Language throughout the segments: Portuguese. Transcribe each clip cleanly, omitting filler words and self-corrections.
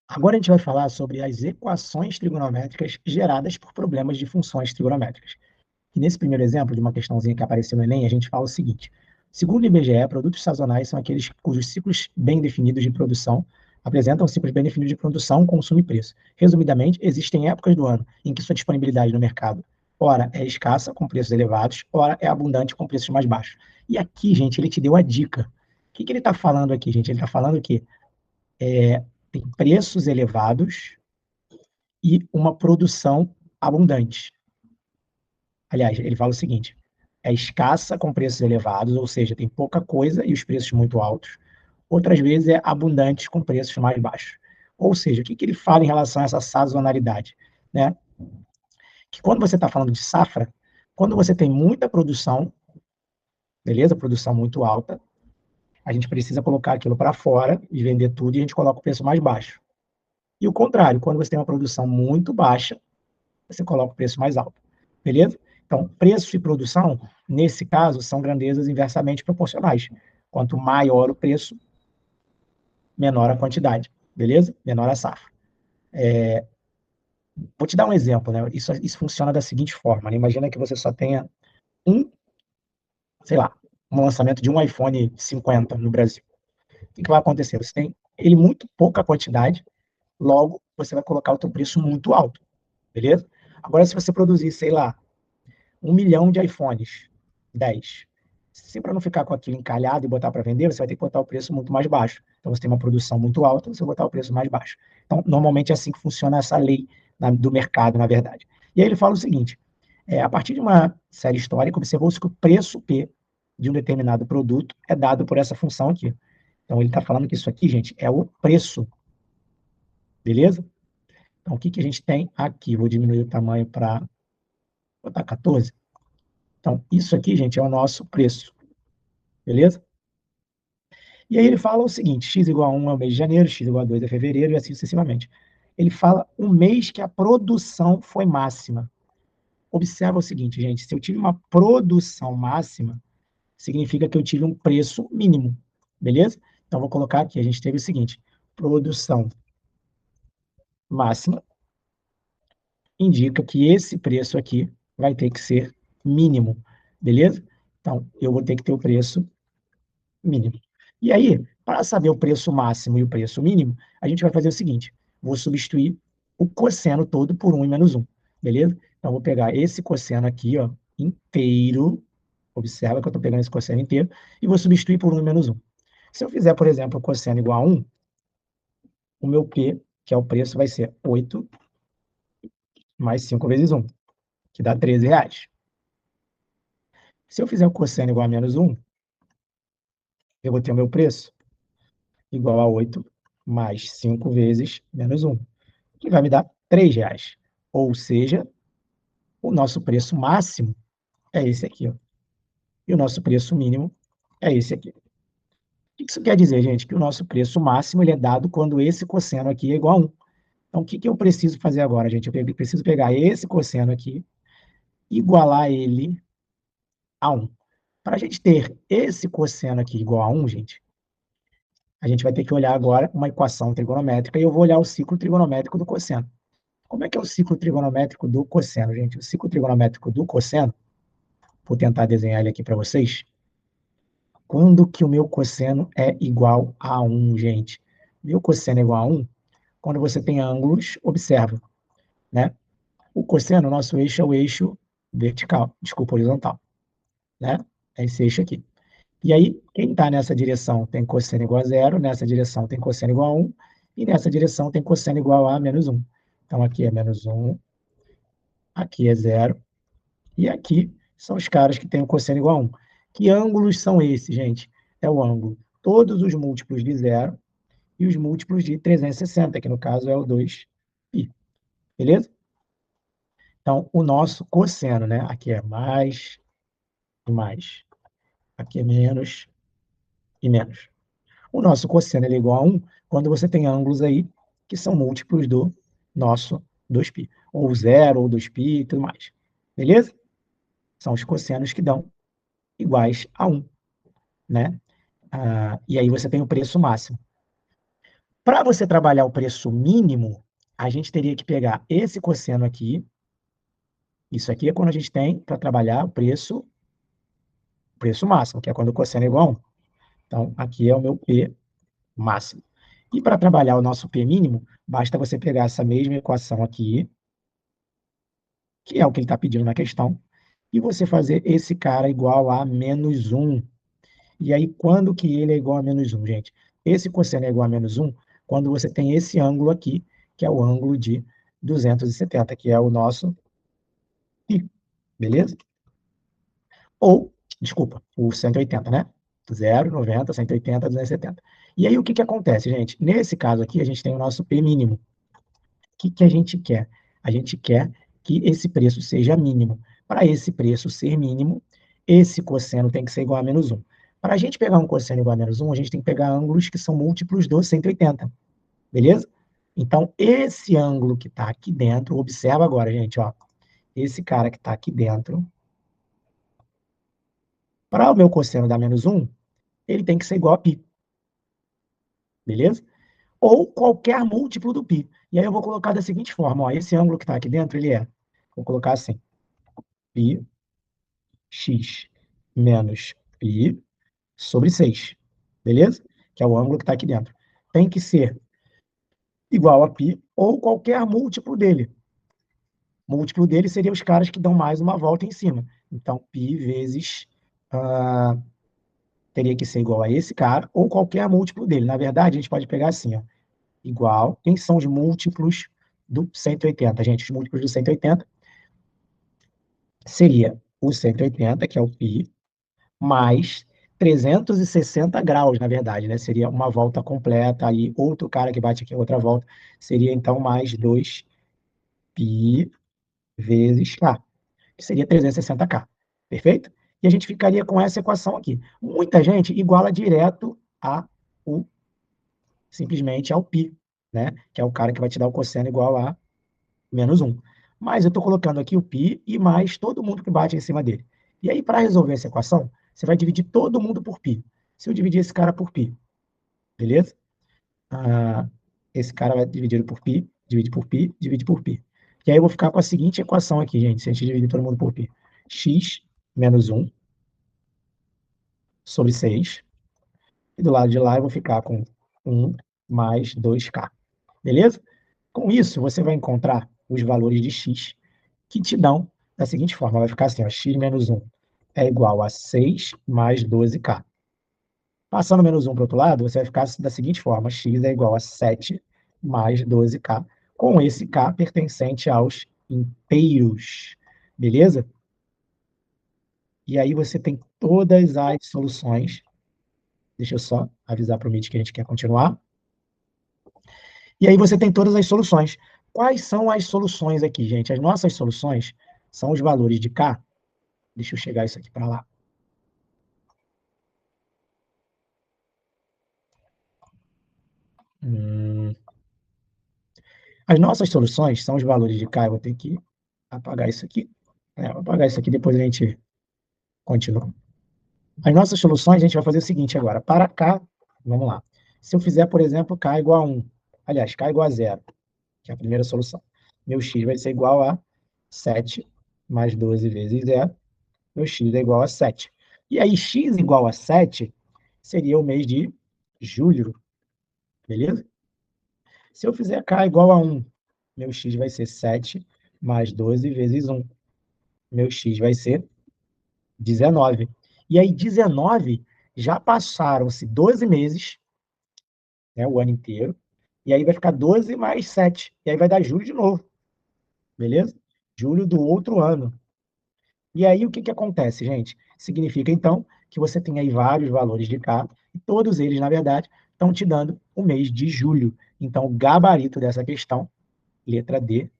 Agora a gente vai falar sobre as equações trigonométricas geradas por problemas de funções trigonométricas. E nesse primeiro exemplo, de uma questãozinha que apareceu no Enem, a gente fala o seguinte: segundo o IBGE, produtos sazonais são aqueles cujos ciclos bem definidos de produção apresentam ciclos bem definidos de produção, consumo e preço. Resumidamente, existem épocas do ano em que sua disponibilidade no mercado, ora é escassa, com preços elevados, ora é abundante, com preços mais baixos. E aqui, gente, ele te deu a dica. O que ele está falando aqui, gente? Ele está falando que tem preços elevados e uma produção abundante. Aliás, ele fala o seguinte: é escassa com preços elevados, ou seja, tem pouca coisa e os preços muito altos. Outras vezes é abundante com preços mais baixos. Ou seja, o que ele fala em relação a essa sazonalidade? Né? Que quando você está falando de safra, quando você tem muita produção, beleza? Produção muito alta, a gente precisa colocar aquilo para fora e vender tudo e a gente coloca o preço mais baixo. E o contrário, quando você tem uma produção muito baixa, você coloca o preço mais alto. Beleza? Então, preço e produção, nesse caso, são grandezas inversamente proporcionais. Quanto maior o preço, menor a quantidade. Beleza? Menor a safra. Vou te dar um exemplo, né? Isso funciona da seguinte forma, né? Imagina que você só tenha um, sei lá, um lançamento de um iPhone 50 no Brasil. O que vai acontecer? Você tem ele muito pouca quantidade, logo você vai colocar o teu preço muito alto, beleza? Agora, se você produzir, sei lá, 1 milhão de iPhones 10. Se para não ficar com aquilo encalhado e botar para vender, você vai ter que botar o preço muito mais baixo. Então, você tem uma produção muito alta, você vai botar o preço mais baixo. Então, normalmente é assim que funciona essa lei do mercado, na verdade. E aí ele fala o seguinte: a partir de uma série histórica, observou-se que o preço P de um determinado produto é dado por essa função aqui. Então, ele está falando que isso aqui, gente, é o preço, beleza? Então, o que a gente tem aqui? Vou diminuir o tamanho para botar 14. Então, isso aqui, gente, é o nosso preço, beleza? E aí ele fala o seguinte: x igual a 1 é o mês de janeiro, x igual a 2 é fevereiro, e assim sucessivamente. Ele fala o mês que a produção foi máxima. Observa o seguinte, gente: se eu tive uma produção máxima, significa que eu tive um preço mínimo, beleza? Então, vou colocar aqui: a gente teve o seguinte: produção máxima indica que esse preço aqui vai ter que ser mínimo, beleza? Então, eu vou ter que ter o preço mínimo. E aí, para saber o preço máximo e o preço mínimo, a gente vai fazer o seguinte: vou substituir o cosseno todo por 1 e menos 1, beleza? Então, vou pegar esse cosseno aqui, ó, inteiro, observa que eu estou pegando esse cosseno inteiro, e vou substituir por 1 e menos 1. Se eu fizer, por exemplo, o cosseno igual a 1, o meu P, que é o preço, vai ser 8 mais 5 vezes 1, que dá R$ 13. Se eu fizer o cosseno igual a menos 1, eu vou ter o meu preço igual a 8 mais 5 vezes menos 1, que vai me dar R$ 3. Ou seja, o nosso preço máximo é esse aqui, ó, e o nosso preço mínimo é esse aqui. O que isso quer dizer, gente? Que o nosso preço máximo ele é dado quando esse cosseno aqui é igual a 1. Então, o que eu preciso fazer agora, gente? Eu preciso pegar esse cosseno aqui, igualar ele a 1. Para a gente ter esse cosseno aqui igual a 1, gente, a gente vai ter que olhar agora uma equação trigonométrica e eu vou olhar o ciclo trigonométrico do cosseno. Como é que é o ciclo trigonométrico do cosseno, gente? O ciclo trigonométrico do cosseno, vou tentar desenhar ele aqui para vocês. Quando que o meu cosseno é igual a 1, gente? Meu cosseno é igual a 1 quando você tem ângulos, observa, né? O cosseno, nosso eixo é o eixo vertical, desculpa, horizontal, né? É esse eixo aqui. E aí, quem está nessa direção tem cosseno igual a 0, nessa direção tem cosseno igual a 1, e nessa direção tem cosseno igual a menos 1. Então, aqui é menos 1, aqui é 0, e aqui são os caras que têm o cosseno igual a 1. Que ângulos são esses, gente? É o ângulo todos os múltiplos de 0 e os múltiplos de 360, que no caso é o 2π. Beleza? Então, o nosso cosseno, né? Aqui é mais e mais. Aqui é menos e menos. O nosso cosseno é igual a 1 quando você tem ângulos aí que são múltiplos do nosso 2π. Ou 0, ou 2π e tudo mais. Beleza? São os cossenos que dão iguais a 1, né? E aí você tem o preço máximo. Para você trabalhar o preço mínimo, a gente teria que pegar esse cosseno aqui, isso aqui é quando a gente tem para trabalhar o preço máximo, que é quando o cosseno é igual a 1. Então, aqui é o meu P máximo. E para trabalhar o nosso P mínimo, basta você pegar essa mesma equação aqui, que é o que ele está pedindo na questão, e você fazer esse cara igual a menos 1. E aí, quando que ele é igual a menos 1, gente? Esse cosseno é igual a menos 1 quando você tem esse ângulo aqui, que é o ângulo de 270, que é o nosso π, beleza? Ou, desculpa, o 180, né? 0, 90, 180, 270. E aí, o que que acontece, gente? Nesse caso aqui, a gente tem o nosso P mínimo. O que que a gente quer? A gente quer que esse preço seja mínimo. Para esse preço ser mínimo, esse cosseno tem que ser igual a menos 1. Para a gente pegar um cosseno igual a menos 1, a gente tem que pegar ângulos que são múltiplos do 180, beleza? Então, esse ângulo que está aqui dentro, observa agora, gente, ó, esse cara que está aqui dentro, para o meu cosseno dar menos 1, ele tem que ser igual a π, beleza? Ou qualquer múltiplo do π. E aí eu vou colocar da seguinte forma, ó, esse ângulo que está aqui dentro, vou colocar assim, π x menos π sobre 6, beleza? Que é o ângulo que está aqui dentro. Tem que ser igual a π ou qualquer múltiplo dele. Múltiplo dele seria os caras que dão mais uma volta em cima. Então, π vezes teria que ser igual a esse cara ou qualquer múltiplo dele. Na verdade, a gente pode pegar assim, ó, igual. Quem são os múltiplos do 180, gente? Os múltiplos do 180 seria o 180, que é o π, mais 360 graus, na verdade, né? Seria uma volta completa, aí outro cara que bate aqui outra volta, seria então mais 2π vezes K, que seria 360K, perfeito? E a gente ficaria com essa equação aqui. Muita gente iguala direto simplesmente ao π, né? Que é o cara que vai te dar o cosseno igual a menos 1. Mas eu estou colocando aqui o π e mais todo mundo que bate em cima dele. E aí, para resolver essa equação, você vai dividir todo mundo por π. Se eu dividir esse cara por π, beleza? Esse cara vai dividir por π, divide por π, divide por π. E aí eu vou ficar com a seguinte equação aqui, gente, se a gente dividir todo mundo por π. X menos 1 sobre 6. E do lado de lá eu vou ficar com 1 mais 2K. Beleza? Com isso, você vai encontrar os valores de x que te dão da seguinte forma. Vai ficar assim, ó, x menos 1 é igual a 6 mais 12K. Passando menos 1 para o outro lado, você vai ficar da seguinte forma. X é igual a 7 mais 12K, com esse K pertencente aos inteiros. Beleza? E aí você tem todas as soluções. Deixa eu só avisar para o Meet que a gente quer continuar. E aí você tem todas as soluções. Quais são as soluções aqui, gente? As nossas soluções são os valores de K. Deixa eu chegar isso aqui para lá. As nossas soluções são os valores de K. Eu vou ter que apagar isso aqui. Vou apagar isso aqui, depois a gente continua. As nossas soluções, a gente vai fazer o seguinte agora. Para K, vamos lá. Se eu fizer, por exemplo, K igual a 1, aliás, K igual a 0, que é a primeira solução, meu X vai ser igual a 7 mais 12 vezes 0, meu X é igual a 7. E aí, X igual a 7 seria o mês de julho, beleza? Se eu fizer K igual a 1, meu X vai ser 7 mais 12 vezes 1. Meu X vai ser 19. E aí, 19, já passaram-se 12 meses, né, o ano inteiro, e aí vai ficar 12 mais 7. E aí vai dar julho de novo, beleza? Julho do outro ano. E aí, o que que acontece, gente? Significa, então, que você tem aí vários valores de K, e todos eles, na verdade, estão te dando o mês de julho. Então, o gabarito dessa questão, letra D,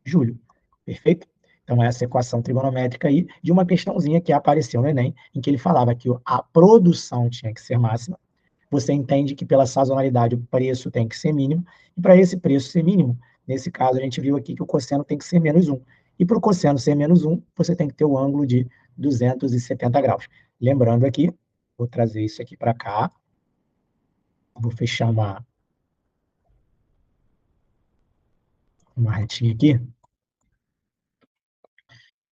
julho. Perfeito? Então, essa equação trigonométrica aí, de uma questãozinha que apareceu no Enem, em que ele falava que a produção tinha que ser máxima. Você entende que pela sazonalidade o preço tem que ser mínimo, e para esse preço ser mínimo, nesse caso a gente viu aqui que o cosseno tem que ser menos 1. E para o cosseno ser menos 1, você tem que ter o ângulo de 270 graus. Lembrando aqui, vou trazer isso aqui para cá, vou fechar uma retinha aqui.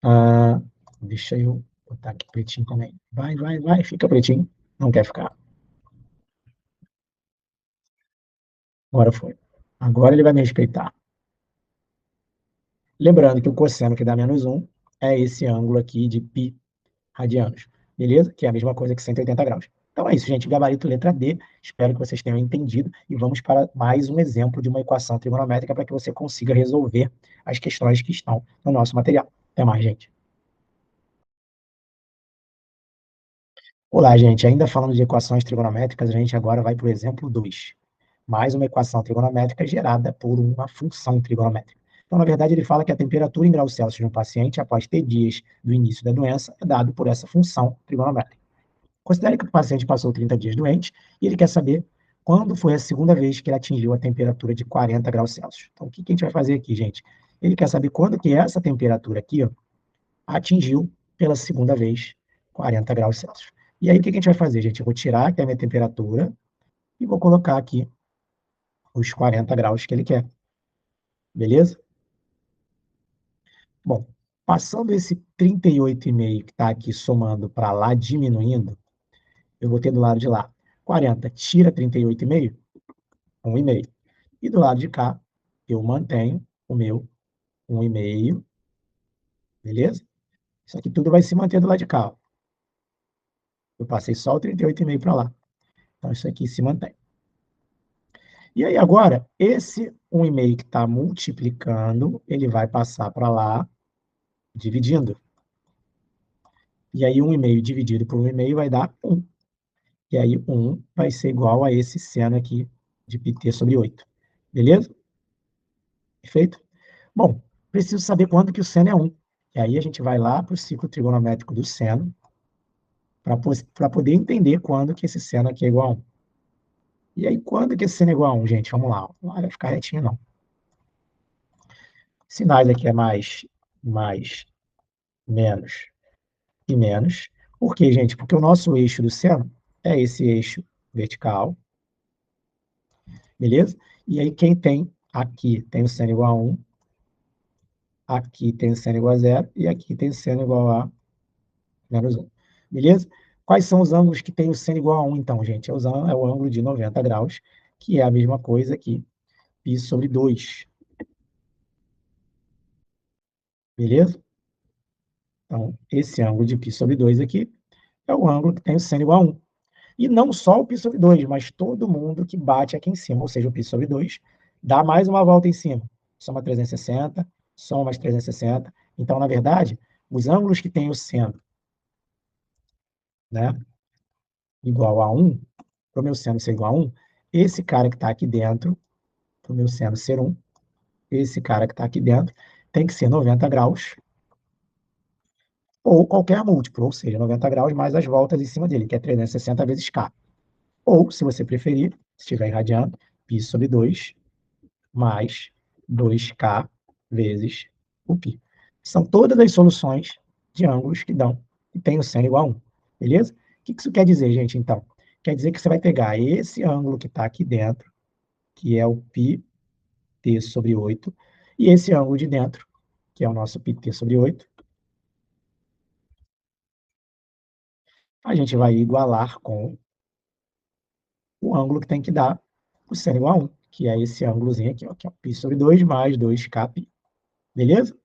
Ah, deixa eu botar aqui pretinho também. Vai, vai, vai, fica pretinho. Não quer ficar. Agora foi. Agora ele vai me respeitar. Lembrando que o cosseno que dá -1 é esse ângulo aqui de π radianos, beleza? Que é a mesma coisa que 180 graus. Então é isso, gente. Gabarito letra D. Espero que vocês tenham entendido. E vamos para mais um exemplo de uma equação trigonométrica para que você consiga resolver as questões que estão no nosso material. Até mais, gente. Olá, gente. Ainda falando de equações trigonométricas, a gente agora vai para o exemplo 2. Mais uma equação trigonométrica gerada por uma função trigonométrica. Então, na verdade, ele fala que a temperatura em graus Celsius de um paciente após T dias do início da doença é dado por essa função trigonométrica. Considere que o paciente passou 30 dias doente e ele quer saber quando foi a segunda vez que ele atingiu a temperatura de 40 graus Celsius. Então, o que a gente vai fazer aqui, gente? Ele quer saber quando que essa temperatura aqui, ó, atingiu pela segunda vez 40 graus Celsius. E aí, o que a gente vai fazer, gente? Eu vou tirar aqui a minha temperatura e vou colocar aqui os 40 graus que ele quer. Beleza? Bom, passando esse 38,5 que está aqui somando para lá, diminuindo, eu vou ter do lado de lá 40, tira 38,5, 1,5. E do lado de cá, eu mantenho o meu 1,5, beleza? Isso aqui tudo vai se manter do lado de cá. Ó. Eu passei só o 38,5 para lá. Então, isso aqui se mantém. E aí, agora, esse 1,5 que está multiplicando, ele vai passar para lá, dividindo. E aí, 1,5 dividido por 1,5 vai dar 1. E aí, 1 vai ser igual a esse seno aqui de πt sobre 8. Beleza? Perfeito? Bom, preciso saber quando que o seno é 1. E aí, a gente vai lá para o ciclo trigonométrico do seno, para poder entender quando que esse seno aqui é igual a 1. E aí, quando que esse seno é igual a 1, gente? Vamos lá. Não vai ficar retinho, não. Sinais aqui é mais, menos e menos. Por quê, gente? Porque o nosso eixo do seno é esse eixo vertical, beleza? E aí, quem tem aqui tem o seno igual a 1, aqui tem o seno igual a 0, e aqui tem o seno igual a -1. Beleza? Quais são os ângulos que tem o seno igual a 1, então, gente? É o ângulo de 90 graus, que é a mesma coisa aqui, π sobre 2. Beleza? Então, esse ângulo de π sobre 2 aqui é o ângulo que tem o seno igual a 1. E não só o π sobre 2, mas todo mundo que bate aqui em cima, ou seja, o π sobre 2, dá mais uma volta em cima. Soma 360, soma mais 360. Então, na verdade, os ângulos que tem o seno, né, igual a 1, para o meu seno ser igual a 1, esse cara que está aqui dentro, para o meu seno ser 1, esse cara que está aqui dentro, tem que ser 90 graus, ou qualquer múltiplo, ou seja, 90 graus mais as voltas em cima dele, que é 360 vezes K. Ou, se você preferir, se estiver irradiando, π sobre 2 mais 2K vezes o π. São todas as soluções de ângulos que tem o seno igual a 1. Beleza? O que isso quer dizer, gente, então? Quer dizer que você vai pegar esse ângulo que está aqui dentro, que é o πt sobre 8, e esse ângulo de dentro, que é o nosso πt sobre 8, a gente vai igualar com o ângulo que tem que dar o seno igual a 1, que é esse ângulozinho aqui, ó, que é o π sobre 2 mais 2kπ. Beleza?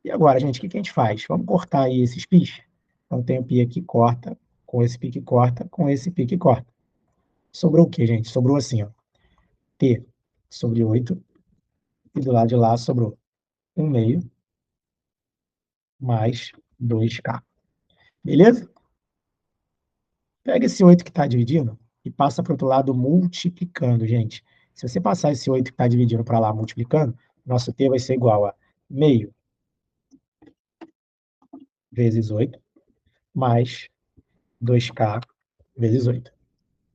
E agora, gente, o que a gente faz? Vamos cortar aí esses π's. Então, tem o π aqui, corta, com esse π que corta, com esse π que corta. Sobrou o quê, gente? Sobrou assim, ó, t sobre 8, e do lado de lá sobrou 1/2 mais 2k. Beleza? Pega esse 8 que está dividindo e passa para o outro lado multiplicando, gente. Se você passar esse 8 que está dividindo para lá multiplicando, nosso t vai ser igual a meio vezes 8 mais 2k vezes 8.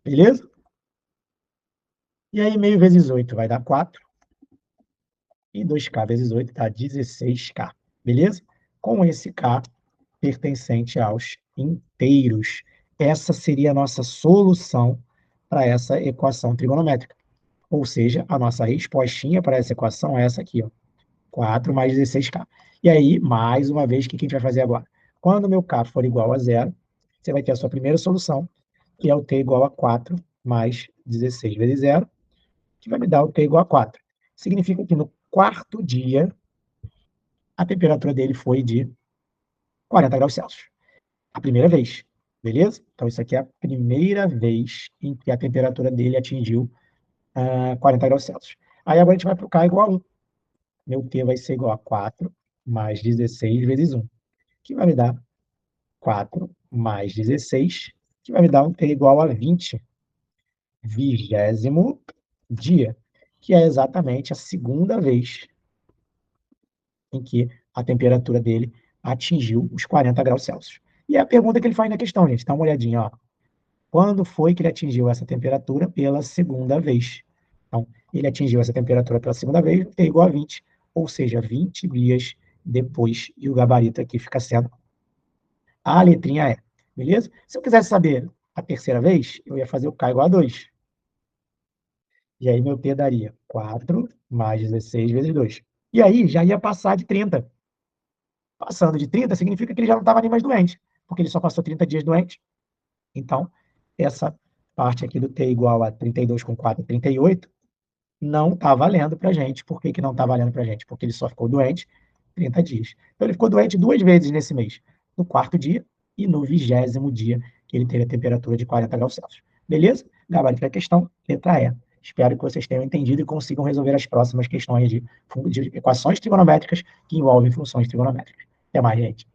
Beleza? E aí, meio vezes 8 vai dar 4. E 2k vezes 8 dá 16k. Beleza? Com esse k pertencente aos inteiros. Essa seria a nossa solução para essa equação trigonométrica. Ou seja, a nossa respostinha para essa equação é essa aqui, ó. 4 mais 16K. E aí, mais uma vez, o que a gente vai fazer agora? Quando o meu K for igual a zero, você vai ter a sua primeira solução, que é o T igual a 4 mais 16 vezes zero, que vai me dar o T igual a 4. Significa que no quarto dia, a temperatura dele foi de 40 graus Celsius. A primeira vez, beleza? Então, isso aqui é a primeira vez em que a temperatura dele atingiu 40 graus Celsius. Aí agora a gente vai para o K igual a 1. Meu T vai ser igual a 4 mais 16 vezes 1, que vai me dar 4 mais 16, que vai me dar um T igual a 20, 20º dia, que é exatamente a segunda vez em que a temperatura dele atingiu os 40 graus Celsius. E é a pergunta que ele faz na questão, gente. Dá uma olhadinha, ó. Quando foi que ele atingiu essa temperatura pela segunda vez? Então, ele atingiu essa temperatura pela segunda vez, T igual a 20, ou seja, 20 dias depois, e o gabarito aqui fica sendo a letrinha E, beleza? Se eu quisesse saber a terceira vez, eu ia fazer o K igual a 2. E aí meu T daria 4 mais 16 vezes 2. E aí já ia passar de 30. Passando de 30 significa que ele já não estava nem mais doente, porque ele só passou 30 dias doente. Então, essa parte aqui do T igual a 32 com 4 é 38, não está valendo para a gente. Por que não está valendo para a gente? Porque ele só ficou doente 30 dias. Então, ele ficou doente 2 vezes nesse mês. No quarto dia e no 20º dia, que ele teve a temperatura de 40 graus Celsius. Beleza? Gabarito da questão, letra E. Espero que vocês tenham entendido e consigam resolver as próximas questões de equações trigonométricas que envolvem funções trigonométricas. Até mais, gente.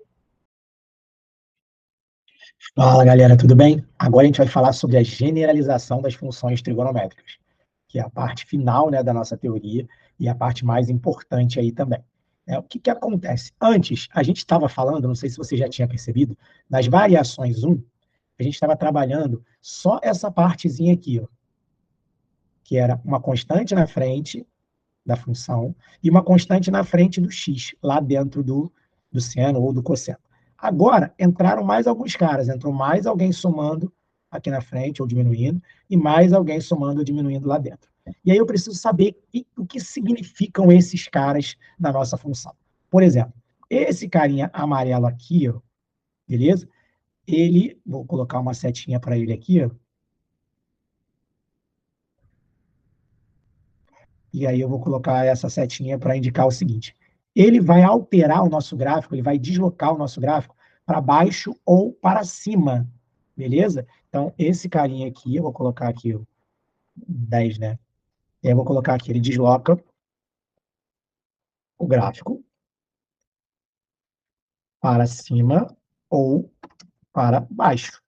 Fala, galera, tudo bem? Agora a gente vai falar sobre a generalização das funções trigonométricas, que é a parte final, né, da nossa teoria e a parte mais importante aí também. O que acontece? Antes, a gente estava falando, não sei se você já tinha percebido, nas variações 1, a gente estava trabalhando só essa partezinha aqui, ó, que era uma constante na frente da função e uma constante na frente do x, lá dentro do seno ou do cosseno. Agora, entraram mais alguns caras, entrou mais alguém somando aqui na frente, ou diminuindo, e mais alguém somando ou diminuindo lá dentro. E aí eu preciso saber o que significam esses caras na nossa função. Por exemplo, esse carinha amarelo aqui, ó, beleza? Ele, vou colocar uma setinha para ele aqui, ó, e aí eu vou colocar essa setinha para indicar o seguinte: ele vai alterar o nosso gráfico, ele vai deslocar o nosso gráfico para baixo ou para cima, beleza? Então, esse carinha aqui, eu vou colocar aqui o 10, né? E aí eu vou colocar aqui, ele desloca o gráfico para cima ou para baixo,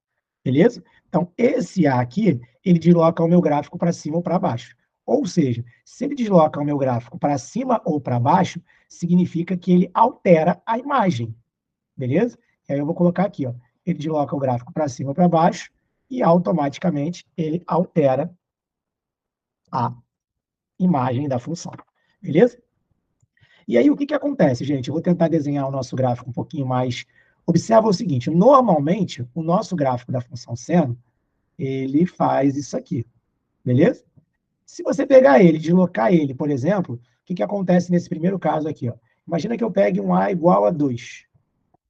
beleza? Então, esse A aqui, ele desloca o meu gráfico para cima ou para baixo. Ou seja, se ele desloca o meu gráfico para cima ou para baixo, significa que ele altera a imagem, beleza? E aí eu vou colocar aqui, ó, ele desloca o gráfico para cima ou para baixo e automaticamente ele altera a imagem da função, beleza? E aí o que acontece, gente? Eu vou tentar desenhar o nosso gráfico um pouquinho mais. Observa o seguinte: normalmente o nosso gráfico da função seno ele faz isso aqui, beleza? Se você pegar ele, deslocar ele, por exemplo, o que acontece nesse primeiro caso aqui? Ó? Imagina que eu pegue um A igual a 2.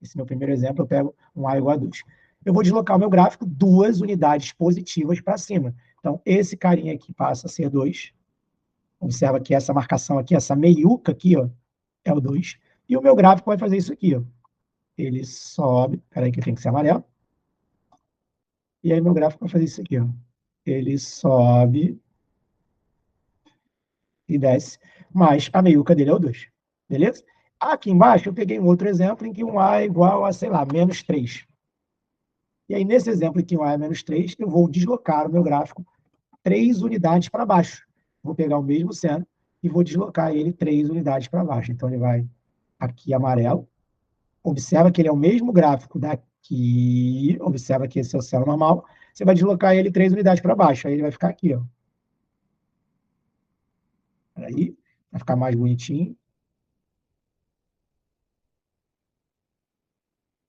Esse meu primeiro exemplo, eu pego um A igual a 2. Eu vou deslocar o meu gráfico 2 unidades positivas para cima. Então, esse carinha aqui passa a ser 2. Observa que essa marcação aqui, essa meiuca aqui, ó, é o 2. E o meu gráfico vai fazer isso aqui. Ó. Ele sobe, peraí que tem que ser amarelo. E aí meu gráfico vai fazer isso aqui. Ó. Ele sobe e desce, mas a meiuca dele é o 2. Beleza? Aqui embaixo eu peguei um outro exemplo em que um A é igual a, sei lá, menos 3. E aí, nesse exemplo em que um A é menos 3, eu vou deslocar o meu gráfico 3 unidades para baixo. Vou pegar o mesmo seno e vou deslocar ele 3 unidades para baixo. Então, ele vai aqui amarelo. Observa que ele é o mesmo gráfico daqui. Observa que esse é o seno normal. Você vai deslocar ele 3 unidades para baixo. Aí ele vai ficar aqui, ó. Aí, vai ficar mais bonitinho.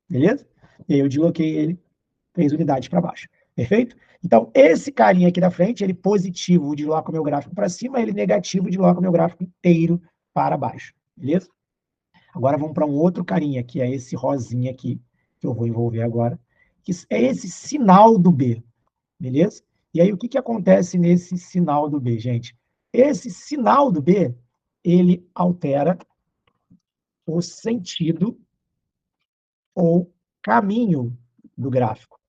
Beleza? E aí eu desloquei ele 3 unidades para baixo. Perfeito? Então, esse carinha aqui da frente, ele positivo desloca o meu gráfico para cima, ele negativo desloca o meu gráfico inteiro para baixo. beleza? Agora vamos para um outro carinha, que é esse rosinha aqui, que eu vou envolver agora, que é esse sinal do B, beleza? E aí, o que, que acontece nesse sinal do B, gente? Esse sinal do B, ele altera o sentido ou caminho do gráfico,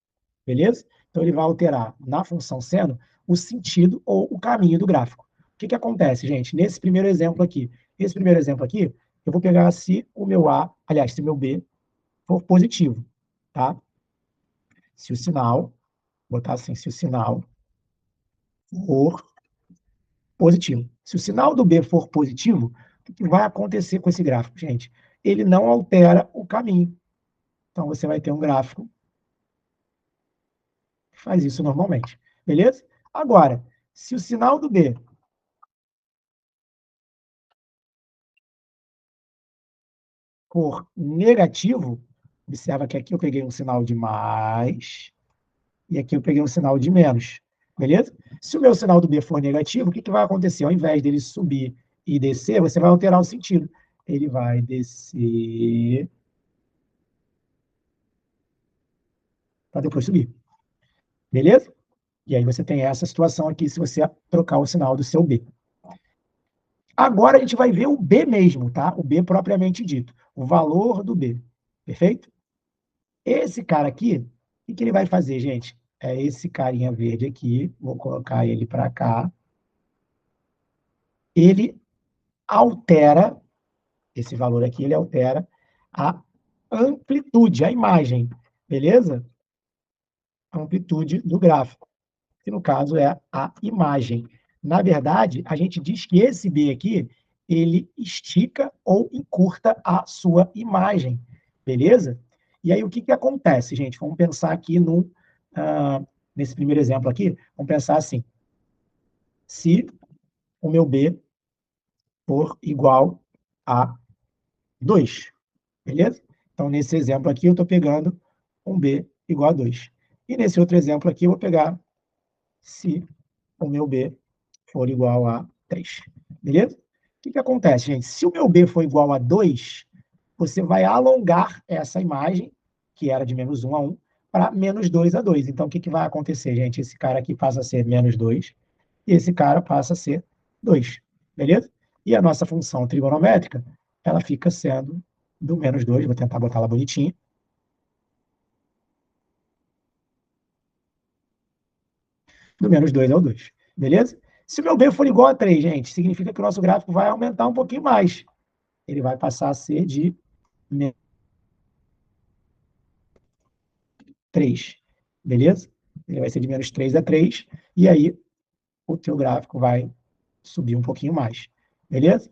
beleza? Então, ele vai alterar na função seno o sentido ou o caminho do gráfico. O que, que acontece, gente? Nesse primeiro exemplo aqui, eu vou pegar se o meu A, aliás, se o meu B for positivo, tá? Se o sinal, botar assim, se o sinal for positivo. Se o sinal do B for positivo, o que vai acontecer com esse gráfico, gente? Ele não altera o caminho. Então, você vai ter um gráfico que faz isso normalmente, beleza? Agora, se o sinal do B for negativo, observa que aqui eu peguei um sinal de mais e aqui eu peguei um sinal de menos, beleza? Se o meu sinal do B for negativo, o que, que vai acontecer? Ao invés dele subir e descer, você vai alterar o sentido. Ele vai descer para depois subir, beleza? E aí você tem essa situação aqui se você trocar o sinal do seu B. Agora a gente vai ver o B mesmo, tá? O B propriamente dito, o valor do B, perfeito? Esse cara aqui, o que ele vai fazer, gente? É esse carinha verde aqui, vou colocar ele para cá. Ele altera, esse valor aqui, ele altera a amplitude, a imagem, beleza? A amplitude do gráfico, que no caso é a imagem. Na verdade, a gente diz que esse B aqui, ele estica ou encurta a sua imagem, beleza? E aí, o que, que acontece, gente? Vamos pensar aqui nesse primeiro exemplo aqui, vamos pensar assim, se o meu B for igual a 2, beleza? Então, nesse exemplo aqui, eu estou pegando um B igual a 2. E nesse outro exemplo aqui, eu vou pegar se o meu B for igual a 3. Beleza? O que, que acontece, gente? Se o meu B for igual a 2, você vai alongar essa imagem, que era de menos 1 a 1, para menos 2 a 2. Então, o que, que vai acontecer, gente? Esse cara aqui passa a ser menos 2 e esse cara passa a ser 2. Beleza? E a nossa função trigonométrica, ela fica sendo do menos 2. Vou tentar botar ela bonitinha. Do menos 2 ao 2. Beleza? Se o meu B for igual a 3, gente, significa que o nosso gráfico vai aumentar um pouquinho mais. Ele vai passar a ser de 3. Beleza? Ele vai ser de menos 3 a 3. E aí o teu gráfico vai subir um pouquinho mais. Beleza?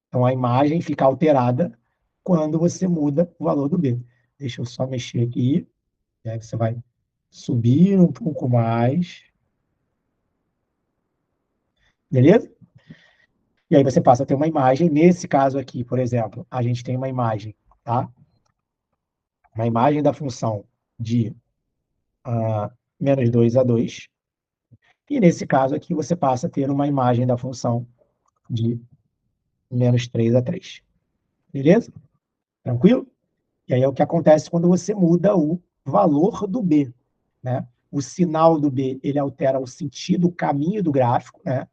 Então a imagem fica alterada quando você muda o valor do B. Deixa eu só mexer aqui. E aí você vai subir um pouco mais. Beleza? E aí você passa a ter uma imagem. Nesse caso aqui, por exemplo, a gente tem uma imagem, tá? Uma imagem da função de menos 2 a 2. E nesse caso aqui, você passa a ter uma imagem da função de menos 3 a 3. Beleza? Tranquilo? E aí é o que acontece quando você muda o valor do B, né? O sinal do B, ele altera o sentido, o caminho do gráfico, né?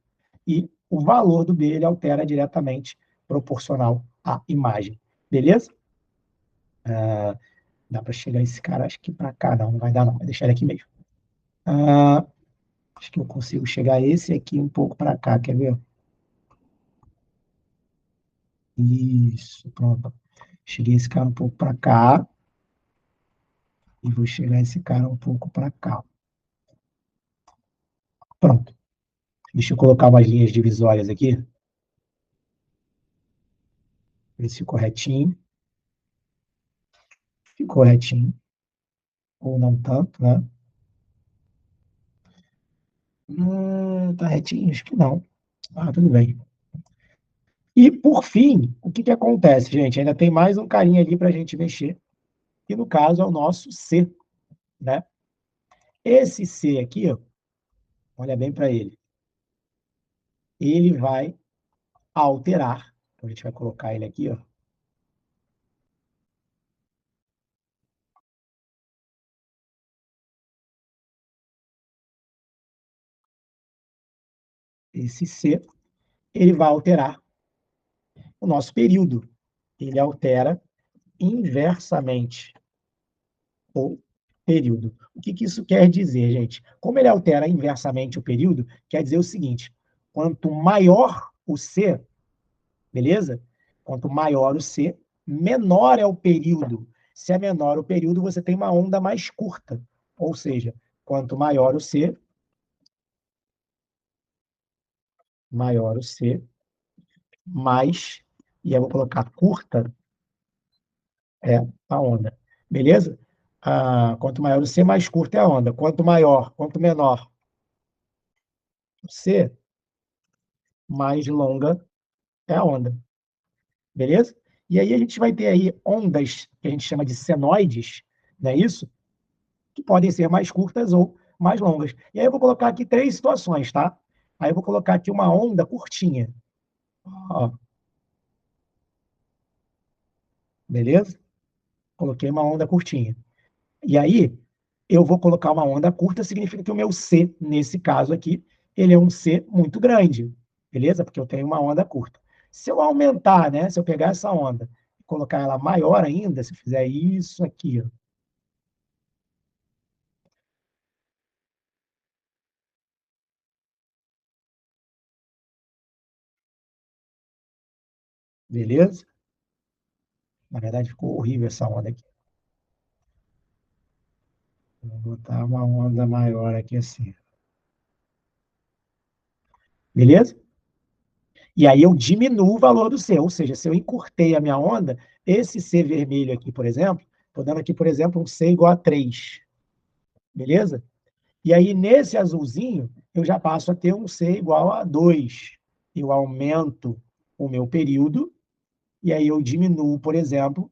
E o valor do B, ele altera diretamente proporcional à imagem. Beleza? Dá para chegar esse cara, acho que para cá. Não, não vai dar não. Vai deixar ele aqui mesmo. Acho que eu consigo chegar esse aqui um pouco para cá, quer ver? Isso, pronto. Cheguei esse cara um pouco para cá e vou chegar esse cara um pouco para cá. Pronto. Deixa eu colocar umas linhas divisórias aqui. Ver se ficou retinho. Ficou retinho. Ou não tanto, né? Tá retinho? Acho que não. Ah, tudo bem. E, por fim, o que, que acontece, gente? Ainda tem mais um carinha ali para a gente mexer. E, no caso, é o nosso C, né? Esse C aqui, ó, olha bem para ele. Ele vai alterar Então, a gente vai colocar ele aqui, ó. Esse C, ele vai alterar o nosso período. Ele altera inversamente o período. O que isso quer dizer, gente? Como ele altera inversamente o período, quer dizer o seguinte: quanto maior o C, beleza? Quanto maior o C, menor é o período. Se é menor o período, você tem uma onda mais curta. Ou seja, quanto maior o C, mais, e eu vou colocar curta, é a onda. Beleza? Quanto maior o C, mais curta é a onda. Quanto menor o C, mais longa é a onda. Beleza? E aí a gente vai ter aí ondas que a gente chama de senoides, não é isso? Que podem ser mais curtas ou mais longas. E aí eu vou colocar aqui três situações, tá? Aí eu vou colocar aqui uma onda curtinha. Ó, beleza? Coloquei uma onda curtinha. E aí, eu vou colocar uma onda curta, significa que o meu C, nesse caso aqui, ele é um C muito grande, beleza? Porque eu tenho uma onda curta. Se eu aumentar, né? Se eu pegar essa onda e colocar ela maior ainda, se eu fizer isso aqui, ó, beleza? Na verdade, ficou horrível essa onda aqui. Vou botar uma onda maior aqui assim, beleza? E aí eu diminuo o valor do C, ou seja, se eu encurtei a minha onda, esse C vermelho aqui, por exemplo, estou dando aqui, por exemplo, um C igual a 3, beleza? E aí, nesse azulzinho, eu já passo a ter um C igual a 2. Eu aumento o meu período, e aí eu diminuo, por exemplo,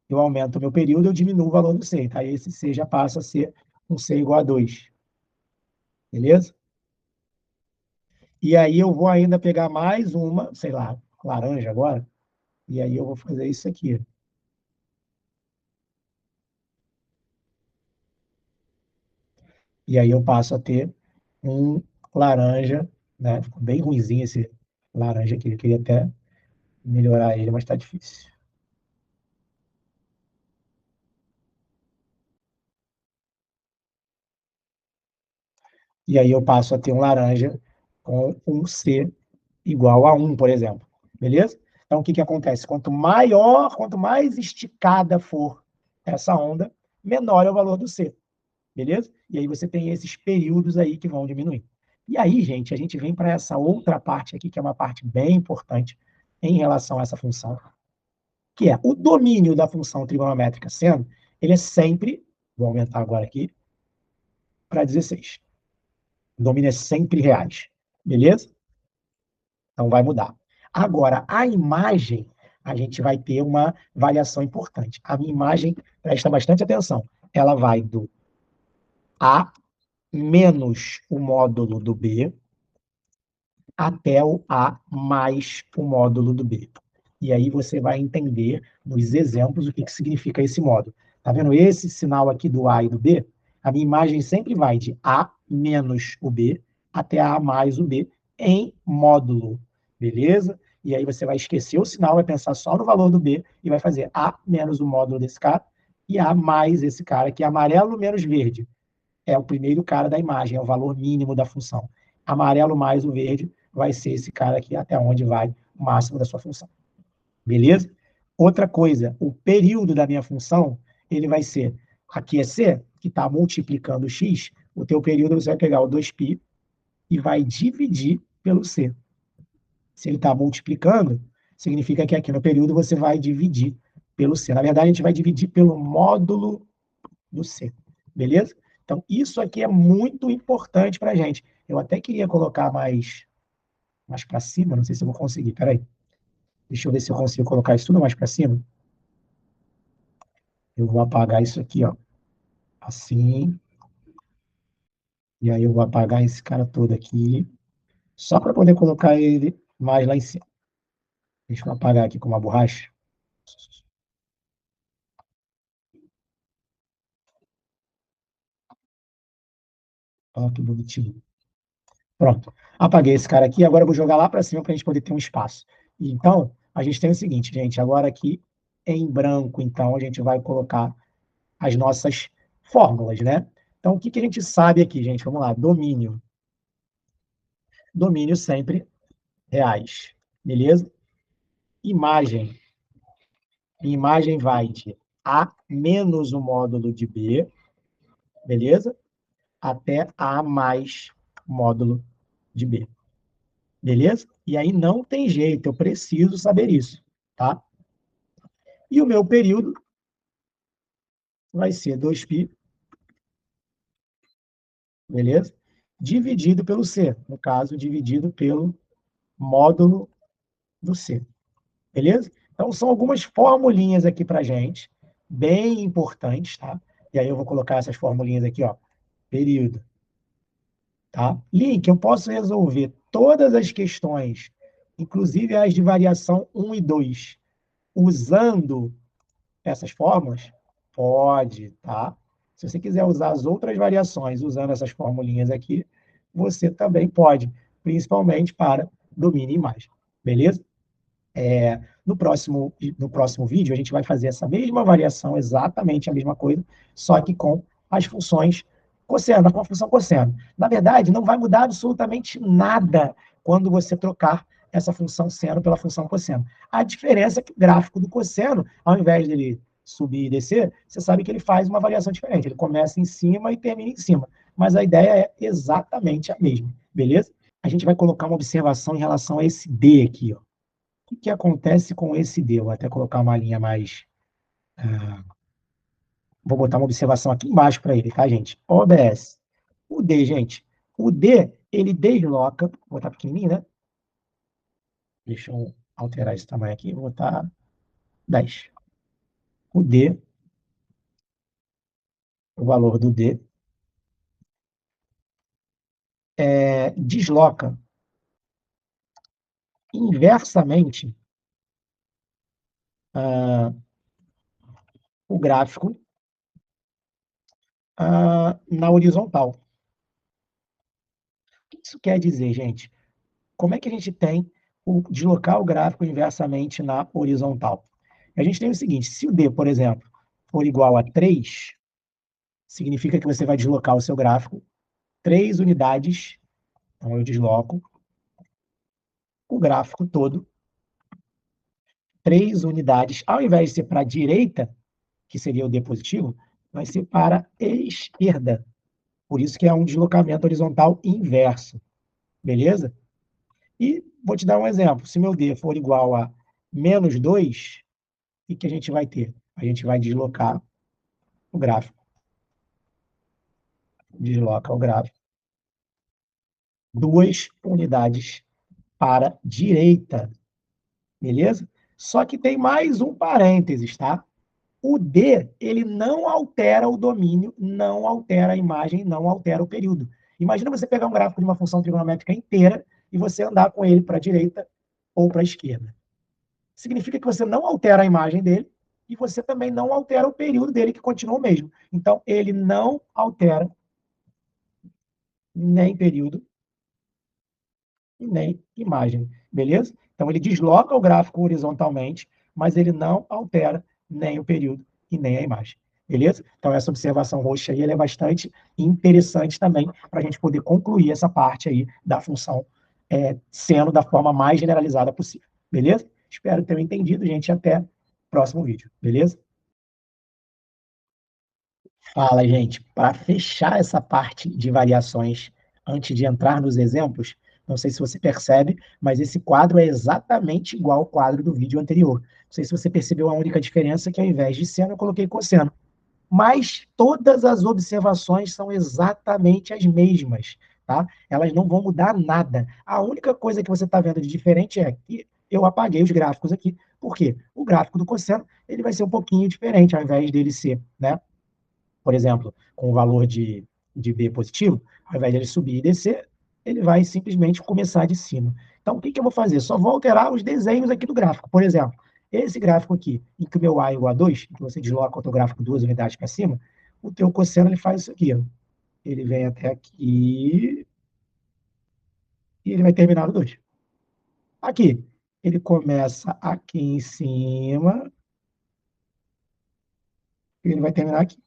eu aumento o meu período, eu diminuo o valor do C. Tá? Aí esse C já passa a ser um C igual a 2. Beleza? E aí eu vou ainda pegar mais uma, sei lá, laranja agora, e aí eu vou fazer isso aqui. E aí eu passo a ter um laranja, né? Ficou bem ruimzinho esse laranja aqui. Eu queria até melhorar ele, mas está difícil. E aí eu passo a ter um laranja com um C igual a 1, por exemplo. Beleza? Então, o que, que acontece? Quanto mais esticada for essa onda, menor é o valor do C. Beleza? E aí você tem esses períodos aí que vão diminuir. E aí, gente, a gente vem para essa outra parte aqui, que é uma parte bem importante em relação a essa função, que é o domínio da função trigonométrica seno, ele é sempre, vou aumentar agora aqui, para 16. O domínio é sempre reais. Beleza? Então vai mudar. Agora, a imagem, a gente vai ter uma variação importante. A minha imagem, presta bastante atenção, ela vai do A menos o módulo do B até o A mais o módulo do B. E aí você vai entender nos exemplos o que, que significa esse módulo. Tá vendo esse sinal aqui do A e do B? A minha imagem sempre vai de A menos o B até A mais o B em módulo, beleza? E aí você vai esquecer o sinal, vai pensar só no valor do B e vai fazer A menos o módulo desse cara e A mais esse cara, que é amarelo menos verde. É o primeiro cara da imagem, é o valor mínimo da função. Amarelo mais o verde vai ser esse cara aqui até onde vai o máximo da sua função. Beleza? Outra coisa, o período da minha função, ele vai ser, aqui é C, que está multiplicando x, o teu período você vai pegar o 2π e vai dividir pelo C. Se ele está multiplicando, significa que aqui no período você vai dividir pelo C. Na verdade, a gente vai dividir pelo módulo do C. Beleza? Então, isso aqui é muito importante para a gente. Eu até queria colocar mais para cima, não sei se eu vou conseguir. Peraí. Deixa eu ver se eu consigo colocar isso tudo mais para cima. Eu vou apagar isso aqui, ó. Assim. E aí eu vou apagar esse cara todo aqui, só para poder colocar ele mais lá em cima. Deixa eu apagar aqui com uma borracha. Olha que bonitinho. Pronto. Apaguei esse cara aqui, agora eu vou jogar lá para cima para a gente poder ter um espaço. Então, a gente tem o seguinte, gente, agora aqui em branco, então, a gente vai colocar as nossas fórmulas, né? Então, o que a gente sabe aqui, gente? Vamos lá, domínio. Domínio sempre reais, beleza? Imagem. Imagem vai de A menos o módulo de B, beleza? Até A mais módulo de B, beleza? E aí não tem jeito, eu preciso saber isso, tá? E o meu período vai ser 2π, beleza? Dividido pelo C, no caso, dividido pelo módulo do C, beleza? Então, são algumas formulinhas aqui para gente, bem importantes, tá? E aí eu vou colocar essas formulinhas aqui, ó. Período, tá? Link, eu posso resolver todas as questões, inclusive as de variação 1 e 2, usando essas fórmulas? Pode, tá? Se você quiser usar as outras variações usando essas formulinhas aqui, você também pode, principalmente para domínio e imagem, beleza? No próximo vídeo, a gente vai fazer essa mesma variação, exatamente a mesma coisa, só que com as funções cosseno, com a função cosseno. Na verdade, não vai mudar absolutamente nada quando você trocar essa função seno pela função cosseno. A diferença é que o gráfico do cosseno, ao invés dele subir e descer, você sabe que ele faz uma variação diferente. Ele começa em cima e termina em cima. Mas a ideia é exatamente a mesma, beleza? A gente vai colocar uma observação em relação a esse D aqui, ó. O que acontece com esse D? Eu vou até colocar uma linha mais. Vou botar uma observação aqui embaixo para ele, tá, gente? OBS. O D, gente. O D, ele desloca. Vou botar pequenininho, né? Deixa eu alterar esse tamanho aqui. Vou botar 10. O D, o valor do D, desloca inversamente o gráfico na horizontal. O que isso quer dizer, gente? Como é que a gente tem o deslocar o gráfico inversamente na horizontal? A gente tem o seguinte, se o D, por exemplo, for igual a 3, significa que você vai deslocar o seu gráfico 3 unidades, então eu desloco o gráfico todo 3 unidades, ao invés de ser para a direita, que seria o D positivo, vai ser para a esquerda. Por isso que é um deslocamento horizontal inverso, beleza? E vou te dar um exemplo. Se meu D for igual a -2, o que a gente vai ter? A gente vai deslocar o gráfico. Desloca o gráfico 2 unidades para a direita, beleza? Só que tem mais um parênteses, tá? O D, ele não altera o domínio, não altera a imagem, não altera o período. Imagina você pegar um gráfico de uma função trigonométrica inteira e você andar com ele para a direita ou para a esquerda. Significa que você não altera a imagem dele e você também não altera o período dele, que continua o mesmo. Então, ele não altera nem período e nem imagem, beleza? Então, ele desloca o gráfico horizontalmente, mas ele não altera nem o período e nem a imagem, beleza? Então, essa observação roxa aí, ela é bastante interessante também para a gente poder concluir essa parte aí da função seno da forma mais generalizada possível, beleza? Espero ter entendido, gente, até o próximo vídeo, beleza? Fala, gente. Para fechar essa parte de variações, antes de entrar nos exemplos, não sei se você percebe, mas esse quadro é exatamente igual ao quadro do vídeo anterior. Não sei se você percebeu a única diferença, que ao invés de seno, eu coloquei cosseno. Mas todas as observações são exatamente as mesmas, tá? Elas não vão mudar nada. A única coisa que você está vendo de diferente é que eu apaguei os gráficos aqui. Por quê? O gráfico do cosseno ele vai ser um pouquinho diferente, ao invés dele ser, né? Por exemplo, com o valor de B positivo, ao invés de ele subir e descer, ele vai simplesmente começar de cima. Então, o que eu vou fazer? Só vou alterar os desenhos aqui do gráfico. Por exemplo, esse gráfico aqui, em que o meu A é igual a 2, que você desloca o teu gráfico 2 unidades para cima, o teu cosseno ele faz isso aqui. Ó. Ele vem até aqui e ele vai terminar no 2. Aqui, ele começa aqui em cima e ele vai terminar aqui.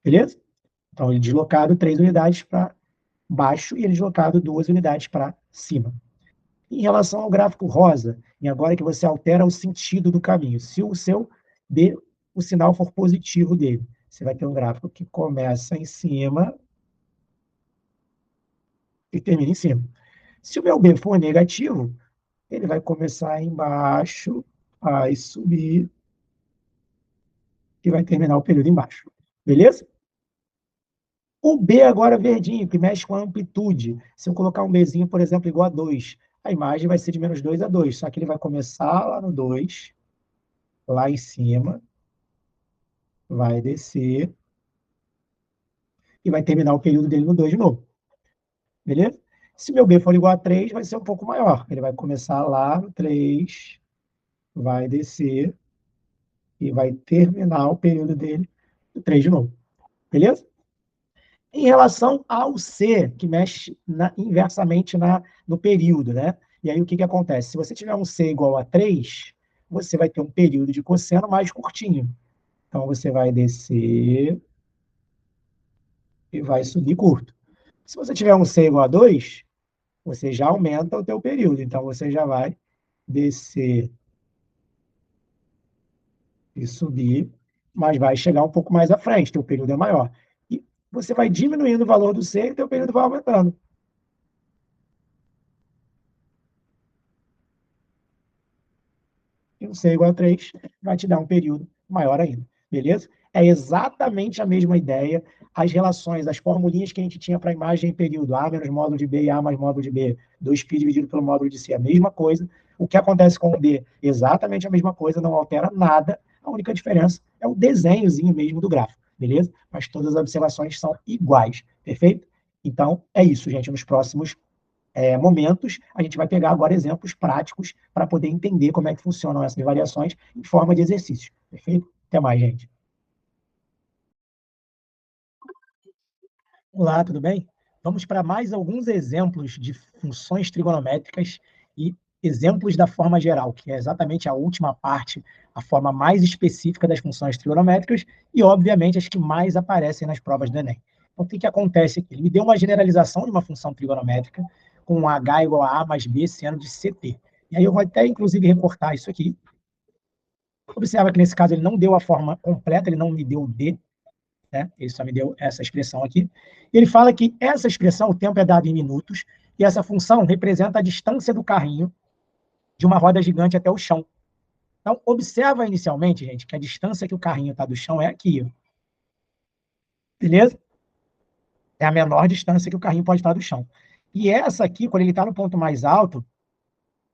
Beleza? Então, ele deslocado 3 unidades para baixo e ele deslocado 2 unidades para cima. Em relação ao gráfico rosa, e agora que você altera o sentido do caminho, se o seu B, o sinal for positivo dele, você vai ter um gráfico que começa em cima e termina em cima. Se o meu B for negativo, ele vai começar embaixo, vai subir e vai terminar o período embaixo. Beleza? O B agora verdinho, que mexe com a amplitude. Se eu colocar um Bzinho, por exemplo, igual a 2, a imagem vai ser de menos 2 a 2, só que ele vai começar lá no 2, lá em cima, vai descer e vai terminar o período dele no 2 de novo. Beleza? Se meu B for igual a 3, vai ser um pouco maior. Ele vai começar lá no 3, vai descer e vai terminar o período dele no 3 de novo. Beleza? Em relação ao C, que mexe inversamente no período, né? E aí o que acontece? Se você tiver um C igual a 3, você vai ter um período de cosseno mais curtinho. Então você vai descer e vai subir curto. Se você tiver um C igual a 2, você já aumenta o teu período. Então você já vai descer e subir, mas vai chegar um pouco mais à frente, teu período é maior. E você vai diminuindo o valor do C e teu período vai aumentando. E um C igual a 3 vai te dar um período maior ainda, beleza? É exatamente a mesma ideia, as relações, as formulinhas que a gente tinha para imagem e período, A menos módulo de B e A mais módulo de B, 2π dividido pelo módulo de C, a mesma coisa. O que acontece com o D? Exatamente a mesma coisa, não altera nada, a única diferença é o desenhozinho mesmo do gráfico, beleza? Mas todas as observações são iguais, perfeito? Então, é isso, gente. Nos próximos momentos, a gente vai pegar agora exemplos práticos para poder entender como é que funcionam essas variações em forma de exercícios. Perfeito? Até mais, gente. Olá, tudo bem? Vamos para mais alguns exemplos de funções trigonométricas e exemplos da forma geral, que é exatamente a última parte, a forma mais específica das funções trigonométricas e, obviamente, as que mais aparecem nas provas do Enem. Então, o que acontece aqui? Ele me deu uma generalização de uma função trigonométrica com h igual a A mais B seno de CT. E aí eu vou até, inclusive, recortar isso aqui. Observa que, nesse caso, ele não deu a forma completa, ele não me deu o D, né? Ele só me deu essa expressão aqui. Ele fala que essa expressão, o tempo é dado em minutos, e essa função representa a distância do carrinho de uma roda gigante até o chão. Então, observa inicialmente, gente, que a distância que o carrinho está do chão é aqui, ó. Beleza? É a menor distância que o carrinho pode estar do chão. E essa aqui, quando ele está no ponto mais alto,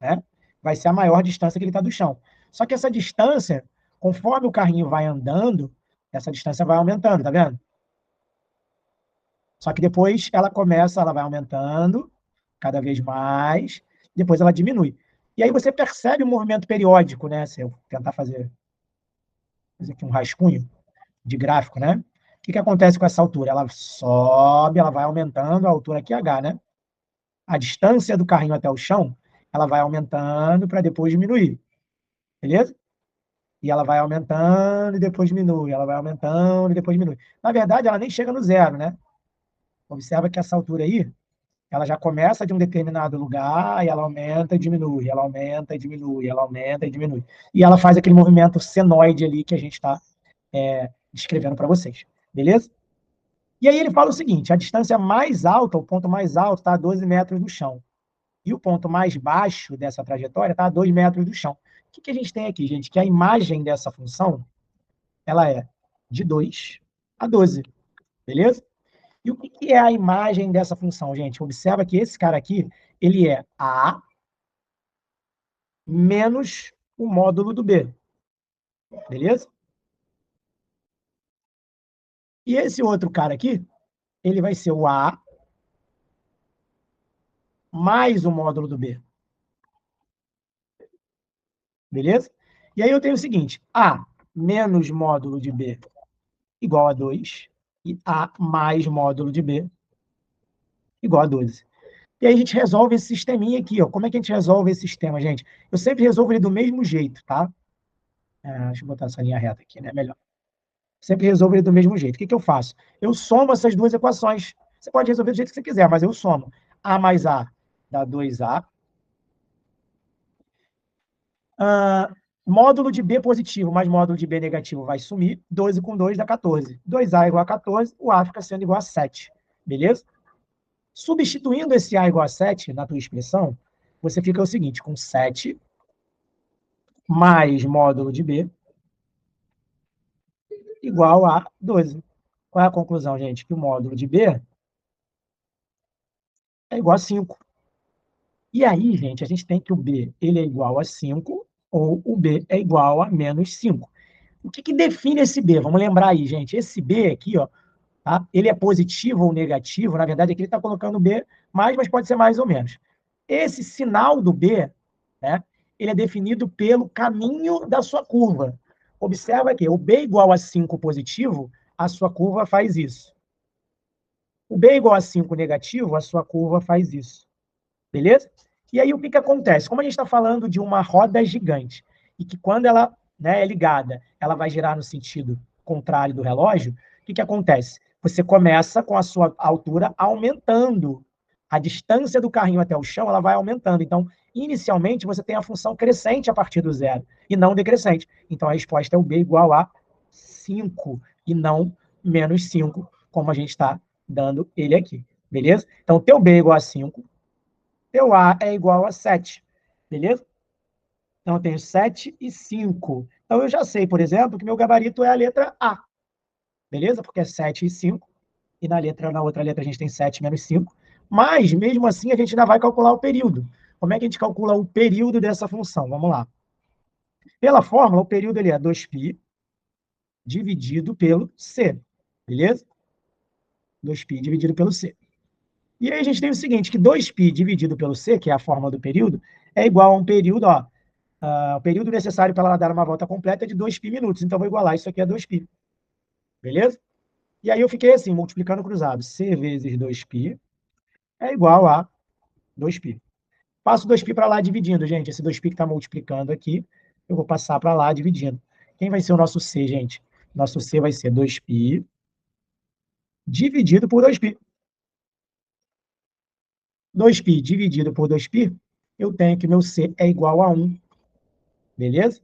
né, vai ser a maior distância que ele está do chão. Só que essa distância, conforme o carrinho vai andando, essa distância vai aumentando, tá vendo? Só que depois ela vai aumentando cada vez mais, depois ela diminui. E aí você percebe o movimento periódico, né? Se eu tentar fazer aqui um rascunho de gráfico, né? O que acontece com essa altura? Ela sobe, ela vai aumentando a altura aqui H, né? A distância do carrinho até o chão, ela vai aumentando para depois diminuir, beleza? E ela vai aumentando e depois diminui, ela vai aumentando e depois diminui. Na verdade, ela nem chega no zero, né? Observa que essa altura aí, ela já começa de um determinado lugar e ela aumenta e diminui, ela aumenta e diminui, ela aumenta e diminui. E ela faz aquele movimento senoide ali que a gente está descrevendo para vocês. Beleza? E aí ele fala o seguinte: a distância mais alta, o ponto mais alto, está a 12 metros do chão. E o ponto mais baixo dessa trajetória está a 2 metros do chão. O que a gente tem aqui, gente? Que a imagem dessa função ela é de 2 a 12. Beleza? E o que é a imagem dessa função, gente? Observa que esse cara aqui, ele é A menos o módulo do B. Beleza? E esse outro cara aqui, ele vai ser o A mais o módulo do B. Beleza? E aí eu tenho o seguinte, A menos módulo de B igual a 2, e A mais módulo de B igual a 12. E aí a gente resolve esse sisteminha aqui, ó. Como é que a gente resolve esse sistema, gente? Eu sempre resolvo ele do mesmo jeito, tá? Deixa eu botar essa linha reta aqui, né? Melhor. Sempre resolvo ele do mesmo jeito. O que que eu faço? Eu somo essas duas equações. Você pode resolver do jeito que você quiser, mas eu somo. A mais A dá 2A. Módulo de B positivo mais módulo de B negativo vai sumir. 12 com 2 dá 14. 2A igual a 14, o A fica sendo igual a 7. Beleza? Substituindo esse A igual a 7 na tua expressão, você fica o seguinte, com 7 mais módulo de B igual a 12. Qual é a conclusão, gente? Que o módulo de B é igual a 5. E aí, gente, a gente tem que o B ele é igual a 5 ou o B é igual a menos 5. O que, que define esse B? Vamos lembrar aí, gente. Esse B aqui, ó, tá? Ele é positivo ou negativo? Na verdade, aqui ele está colocando B mais, mas pode ser mais ou menos. Esse sinal do B, né, ele é definido pelo caminho da sua curva. Observa aqui, o B igual a 5 positivo, a sua curva faz isso. O B igual a 5 negativo, a sua curva faz isso. Beleza? E aí o que, que acontece? Como a gente está falando de uma roda gigante, e que quando ela, né, é ligada, ela vai girar no sentido contrário do relógio, o que, que acontece? Você começa com a sua altura aumentando. A distância do carrinho até o chão ela vai aumentando. Então, inicialmente, você tem a função crescente a partir do zero, e não decrescente. Então, a resposta é o B igual a 5, e não menos 5, como a gente está dando ele aqui. Beleza? Então, teu B é igual a 5, teu A é igual a 7, beleza? Então, eu tenho 7 e 5. Então, eu já sei, por exemplo, que meu gabarito é a letra A, beleza? Porque é 7 e 5, e na outra letra a gente tem 7 menos 5. Mas, mesmo assim, a gente ainda vai calcular o período. Como é que a gente calcula o período dessa função? Vamos lá. Pela fórmula, o período ele é 2π dividido pelo C, beleza? 2π dividido pelo C. E aí a gente tem o seguinte, que 2π dividido pelo C, que é a fórmula do período, é igual a um período, ó, o período necessário para ela dar uma volta completa é de 2π minutos. Então, vou igualar isso aqui a 2π. Beleza? E aí eu fiquei assim, multiplicando cruzado. C vezes 2π é igual a 2π. Passo 2π para lá dividindo, gente. Esse 2π que está multiplicando aqui, eu vou passar para lá dividindo. Quem vai ser o nosso C, gente? Nosso C vai ser 2π dividido por 2π. 2π dividido por 2π, eu tenho que meu C é igual a 1. Beleza?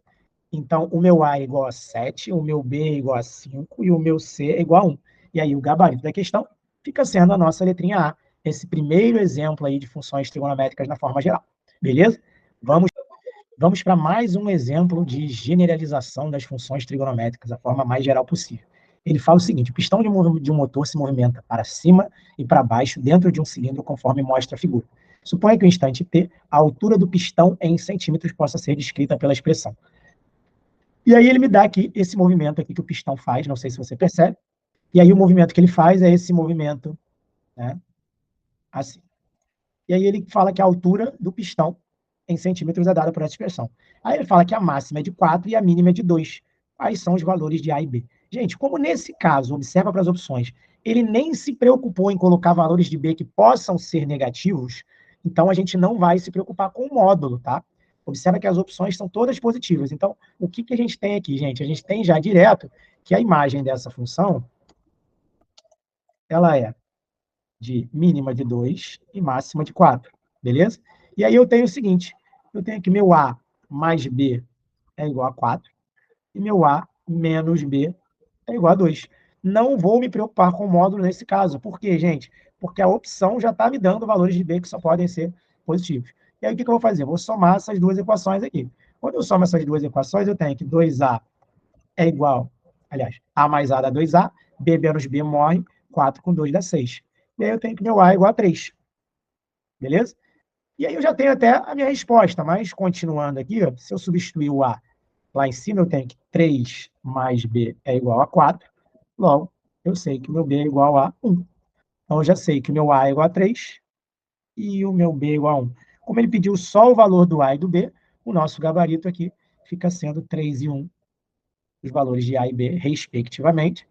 Então, o meu A é igual a 7, o meu B é igual a 5 e o meu C é igual a 1. E aí, o gabarito da questão fica sendo a nossa letrinha A, esse primeiro exemplo aí de funções trigonométricas na forma geral. Beleza? Vamos para mais um exemplo de generalização das funções trigonométricas, da forma mais geral possível. Ele fala o seguinte, o pistão de um motor se movimenta para cima e para baixo dentro de um cilindro conforme mostra a figura. Suponha que o instante t, a altura do pistão em centímetros possa ser descrita pela expressão. E aí ele me dá aqui esse movimento aqui que o pistão faz, não sei se você percebe. E aí o movimento que ele faz é esse movimento, né, assim. E aí ele fala que a altura do pistão em centímetros é dada por essa expressão. Aí ele fala que a máxima é de 4 e a mínima é de 2. Quais são os valores de A e B? Gente, como nesse caso, observa para as opções, ele nem se preocupou em colocar valores de B que possam ser negativos, então a gente não vai se preocupar com o módulo, tá? Observa que as opções são todas positivas. Então, o que, que a gente tem aqui, gente? A gente tem já direto que a imagem dessa função, ela é de mínima de 2 e máxima de 4, beleza? E aí eu tenho o seguinte, eu tenho que meu A mais B é igual a 4, e meu A menos B é igual a 2. Não vou me preocupar com o módulo nesse caso. Por quê, gente? Porque a opção já está me dando valores de B que só podem ser positivos. E aí o que eu vou fazer? Eu vou somar essas duas equações aqui. Quando eu somo essas duas equações, eu tenho que 2A é igual, aliás, A mais A dá 2A, B menos B morre, 4 com 2 dá 6. E aí eu tenho que meu A é igual a 3. Beleza? E aí eu já tenho até a minha resposta, mas continuando aqui, ó, se eu substituir o A lá em cima, eu tenho que 3 mais B é igual a 4. Logo, eu sei que o meu B é igual a 1. Então, eu já sei que o meu A é igual a 3 e o meu B igual a 1. Como ele pediu só o valor do A e do B, o nosso gabarito aqui fica sendo 3 e 1, os valores de A e B, respectivamente,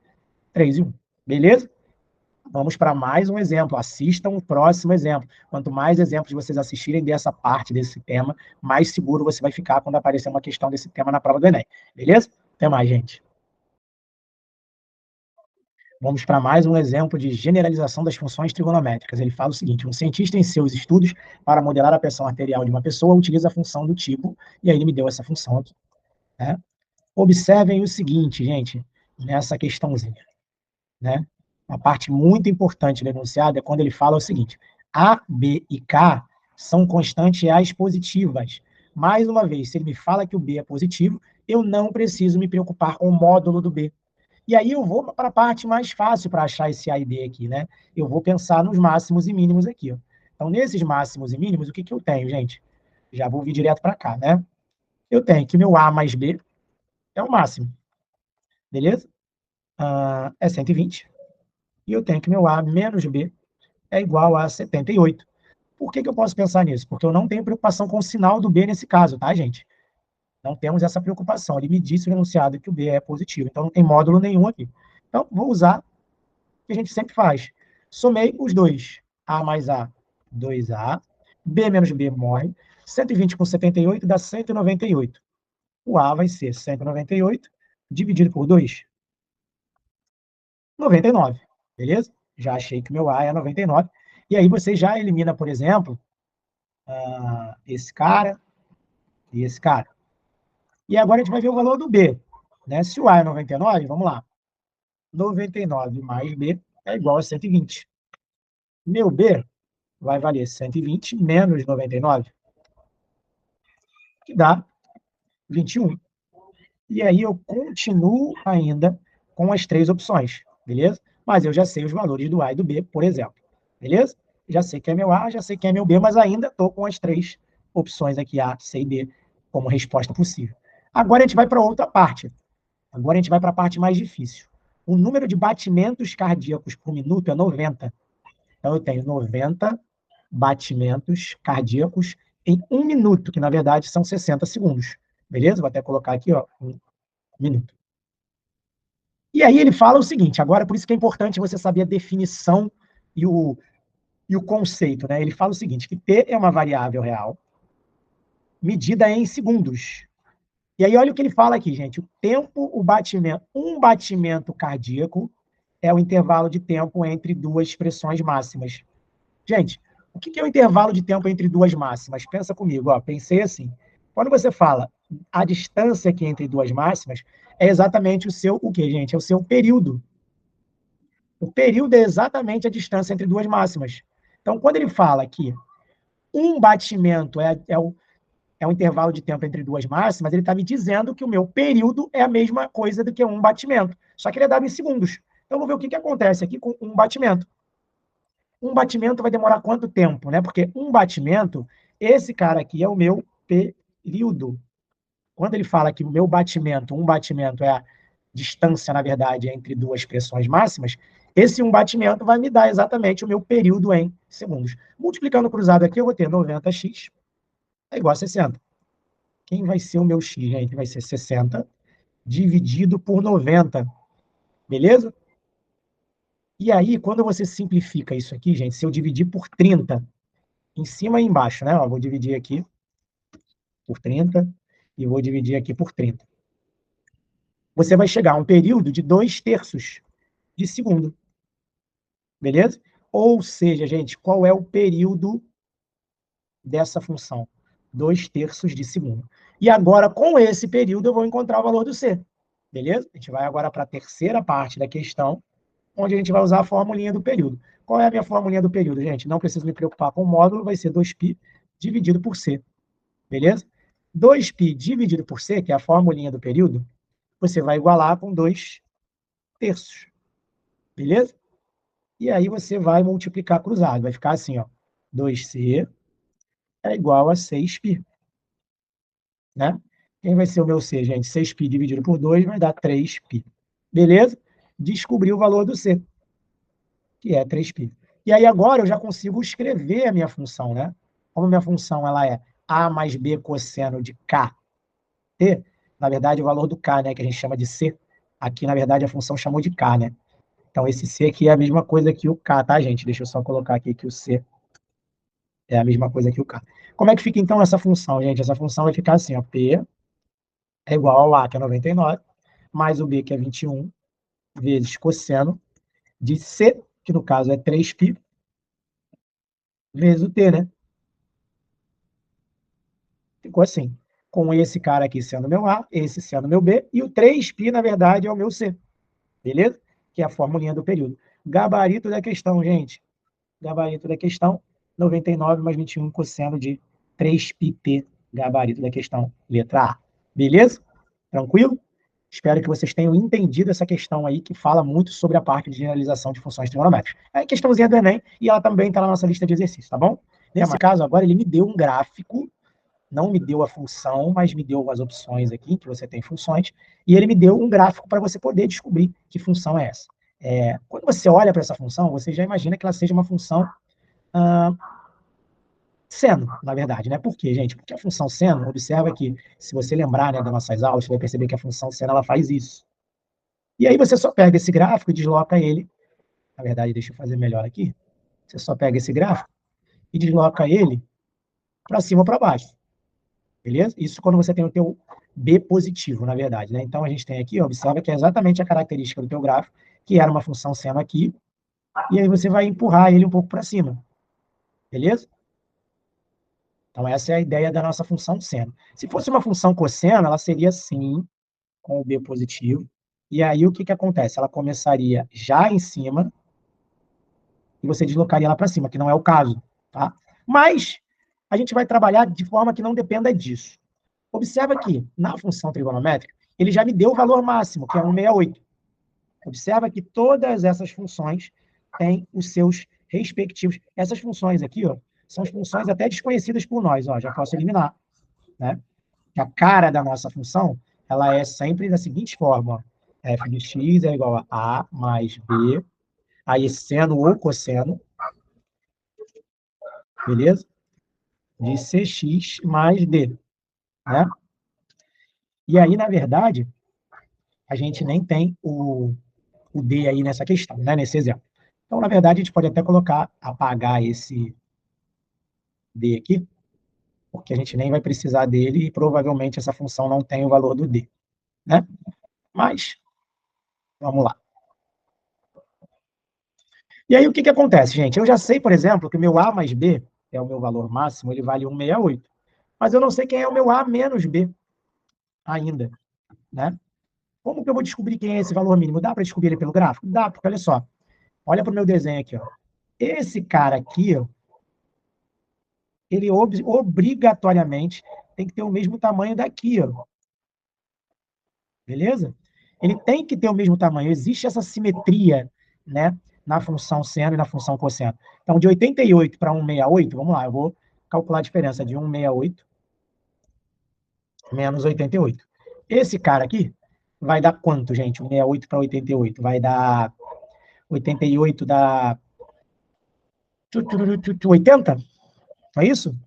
3 e 1. Beleza? Vamos para mais um exemplo. Assistam o próximo exemplo. Quanto mais exemplos vocês assistirem dessa parte desse tema, mais seguro você vai ficar quando aparecer uma questão desse tema na prova do Enem. Beleza? Até mais, gente. Vamos para mais um exemplo de generalização das funções trigonométricas. Ele fala o seguinte: um cientista, em seus estudos para modelar a pressão arterial de uma pessoa, utiliza a função do tipo, e aí ele me deu essa função aqui. Né? Observem o seguinte, gente, nessa questãozinha. Né? Uma parte muito importante do enunciado é quando ele fala o seguinte: A, B e K são constantes reais positivas. Mais uma vez, se ele me fala que o B é positivo, eu não preciso me preocupar com o módulo do B. E aí eu vou para a parte mais fácil para achar esse A e B aqui, né? Eu vou pensar nos máximos e mínimos aqui. Ó. Então, nesses máximos e mínimos, o que, que eu tenho, gente? Já vou vir direto para cá, né? Eu tenho que meu A mais B é o máximo, beleza? É 120. E eu tenho que meu A menos B é igual a 78. Por que, que eu posso pensar nisso? Porque eu não tenho preocupação com o sinal do B nesse caso, tá, gente? Não temos essa preocupação. Ele me disse no enunciado que o B é positivo, então não tem módulo nenhum aqui. Então, vou usar que a gente sempre faz. Somei os dois. A mais A, 2A. B menos B morre. 120 com 78 dá 198. O A vai ser 198 dividido por 2, 99. Beleza? Já achei que o meu A é 99. E aí você já elimina, por exemplo, esse cara e esse cara. E agora a gente vai ver o valor do B. Né? Se o A é 99, vamos lá. 99 mais B é igual a 120. Meu B vai valer 120 menos 99, que dá 21. E aí eu continuo ainda com as três opções, beleza? Mas eu já sei os valores do A e do B, por exemplo, beleza? Já sei que é meu A, já sei que é meu B, mas ainda estou com as três opções aqui, A, C e D, como resposta possível. Agora a gente vai para outra parte. Agora a gente vai para a parte mais difícil. O número de batimentos cardíacos por minuto é 90. Então eu tenho 90 batimentos cardíacos em 1 minuto, que na verdade são 60 segundos. Beleza? Vou até colocar aqui, ó, 1 minuto. E aí ele fala o seguinte, agora por isso que é importante você saber a definição e o conceito, né? Ele fala o seguinte, que T é uma variável real medida em segundos. E aí olha o que ele fala aqui, gente. O tempo, o batimento, um batimento cardíaco é o intervalo de tempo entre duas pressões máximas. Gente, o que é o intervalo de tempo entre duas máximas? Pensa comigo, ó, pensei assim. Quando você fala a distância aqui entre duas máximas, é exatamente o quê, gente? É o seu período. O período é exatamente a distância entre duas máximas. Então, quando ele fala que um batimento é o intervalo de tempo entre duas máximas, ele está me dizendo que o meu período é a mesma coisa do que um batimento. Só que ele é dado em segundos. Então, vamos ver o que acontece aqui com um batimento. Um batimento vai demorar quanto tempo, né? Porque um batimento, esse cara aqui é o meu período. Quando ele fala que o meu batimento, um batimento é a distância, na verdade, entre duas pressões máximas, esse um batimento vai me dar exatamente o meu período em segundos. Multiplicando cruzado aqui, eu vou ter 90x é igual a 60. Quem vai ser o meu x, gente? Vai ser 60 dividido por 90. Beleza? E aí, quando você simplifica isso aqui, gente, se eu dividir por 30, em cima e embaixo, né? Ó, vou dividir aqui por 30 e vou dividir aqui por 30. Você vai chegar a um período de 2/3 de segundo. Beleza? Ou seja, gente, qual é o período dessa função? 2/3 de segundo. E agora, com esse período, eu vou encontrar o valor do C. Beleza? A gente vai agora para a terceira parte da questão, onde a gente vai usar a formulinha do período. Qual é a minha formulinha do período, gente? Não preciso me preocupar com o módulo, vai ser 2π dividido por C. Beleza? 2π dividido por C, que é a formulinha do período, você vai igualar com 2/3. Beleza? E aí você vai multiplicar cruzado. Vai ficar assim, ó. 2C é igual a 6π. Né? Quem vai ser o meu C, gente? 6π dividido por 2 vai dar 3π. Beleza? Descobri o valor do C, que é 3π. E aí agora eu já consigo escrever a minha função, né? Como minha função ela é A mais B cosseno de K, T, na verdade o valor do K, né, que a gente chama de C, aqui na verdade a função chamou de K, né? Então esse C aqui é a mesma coisa que o K, tá, gente? Deixa eu só colocar aqui que o C é a mesma coisa que o K. Como é que fica então essa função, gente? Essa função vai ficar assim, ó, P é igual ao A, que é 99, mais o B, que é 21, vezes cosseno de C, que no caso é 3π, vezes o T, né? Ficou assim, com esse cara aqui sendo meu A, esse sendo meu B, e o 3π, na verdade, é o meu C, beleza? Que é a formulinha do período. Gabarito da questão, gente. Gabarito da questão, 99 mais 21 cosseno de 3πt, gabarito da questão, letra A. Beleza? Tranquilo? Espero que vocês tenham entendido essa questão aí, que fala muito sobre a parte de generalização de funções trigonométricas. É a questãozinha do Enem, e ela também está na nossa lista de exercícios, tá bom? Nesse caso, agora, ele me deu um gráfico, não me deu a função, mas me deu as opções aqui, que você tem funções, e ele me deu um gráfico para você poder descobrir que função é essa. Quando você olha para essa função, você já imagina que ela seja uma função seno, na verdade, né? Por quê, gente? Porque a função seno, observa que, se você lembrar, né, das nossas aulas, você vai perceber que a função seno, ela faz isso. E aí você só pega esse gráfico e desloca ele, na verdade, deixa eu fazer melhor aqui, você só pega esse gráfico e desloca ele para cima ou para baixo, beleza? Isso quando você tem o teu B positivo, na verdade, né? Então a gente tem aqui, observa que é exatamente a característica do teu gráfico, que era uma função seno aqui, e aí você vai empurrar ele um pouco para cima, beleza? Então, essa é a ideia da nossa função seno. Se fosse uma função cosseno, ela seria assim, com o B positivo. E aí, o que, que acontece? Ela começaria já em cima e você deslocaria ela para cima, que não é o caso. Tá? Mas a gente vai trabalhar de forma que não dependa disso. Observa que, na função trigonométrica, ele já me deu o valor máximo, que é 168. Observa que todas essas funções têm os seus respectivos. Essas funções aqui, ó, são as funções até desconhecidas por nós. Ó, já posso eliminar, né? Que a cara da nossa função, ela é sempre da seguinte forma, ó, f de x é igual a mais b, aí seno ou cosseno, beleza? De cx mais d, né? E aí, na verdade, a gente nem tem o d aí nessa questão, né? Nesse exemplo. Então, na verdade, a gente pode até colocar, apagar esse d aqui, porque a gente nem vai precisar dele e provavelmente essa função não tem o valor do d, né? Mas, vamos lá. E aí, o que, que acontece, gente? Eu já sei, por exemplo, que o meu A mais B, é o meu valor máximo, ele vale 168. Mas eu não sei quem é o meu A menos B ainda, né? Como que eu vou descobrir quem é esse valor mínimo? Dá para descobrir ele pelo gráfico? Dá, porque olha só. Olha para o meu desenho aqui, ó. Esse cara aqui, ó, ele obrigatoriamente tem que ter o mesmo tamanho daqui, ó. Beleza? Ele tem que ter o mesmo tamanho. Existe essa simetria, né, na função seno e na função cosseno. Então, de 88 para 168, vamos lá, eu vou calcular a diferença de 168 menos 88. Esse cara aqui vai dar quanto, gente? 168 para 88. Vai dar 88 dá 80? Não é isso?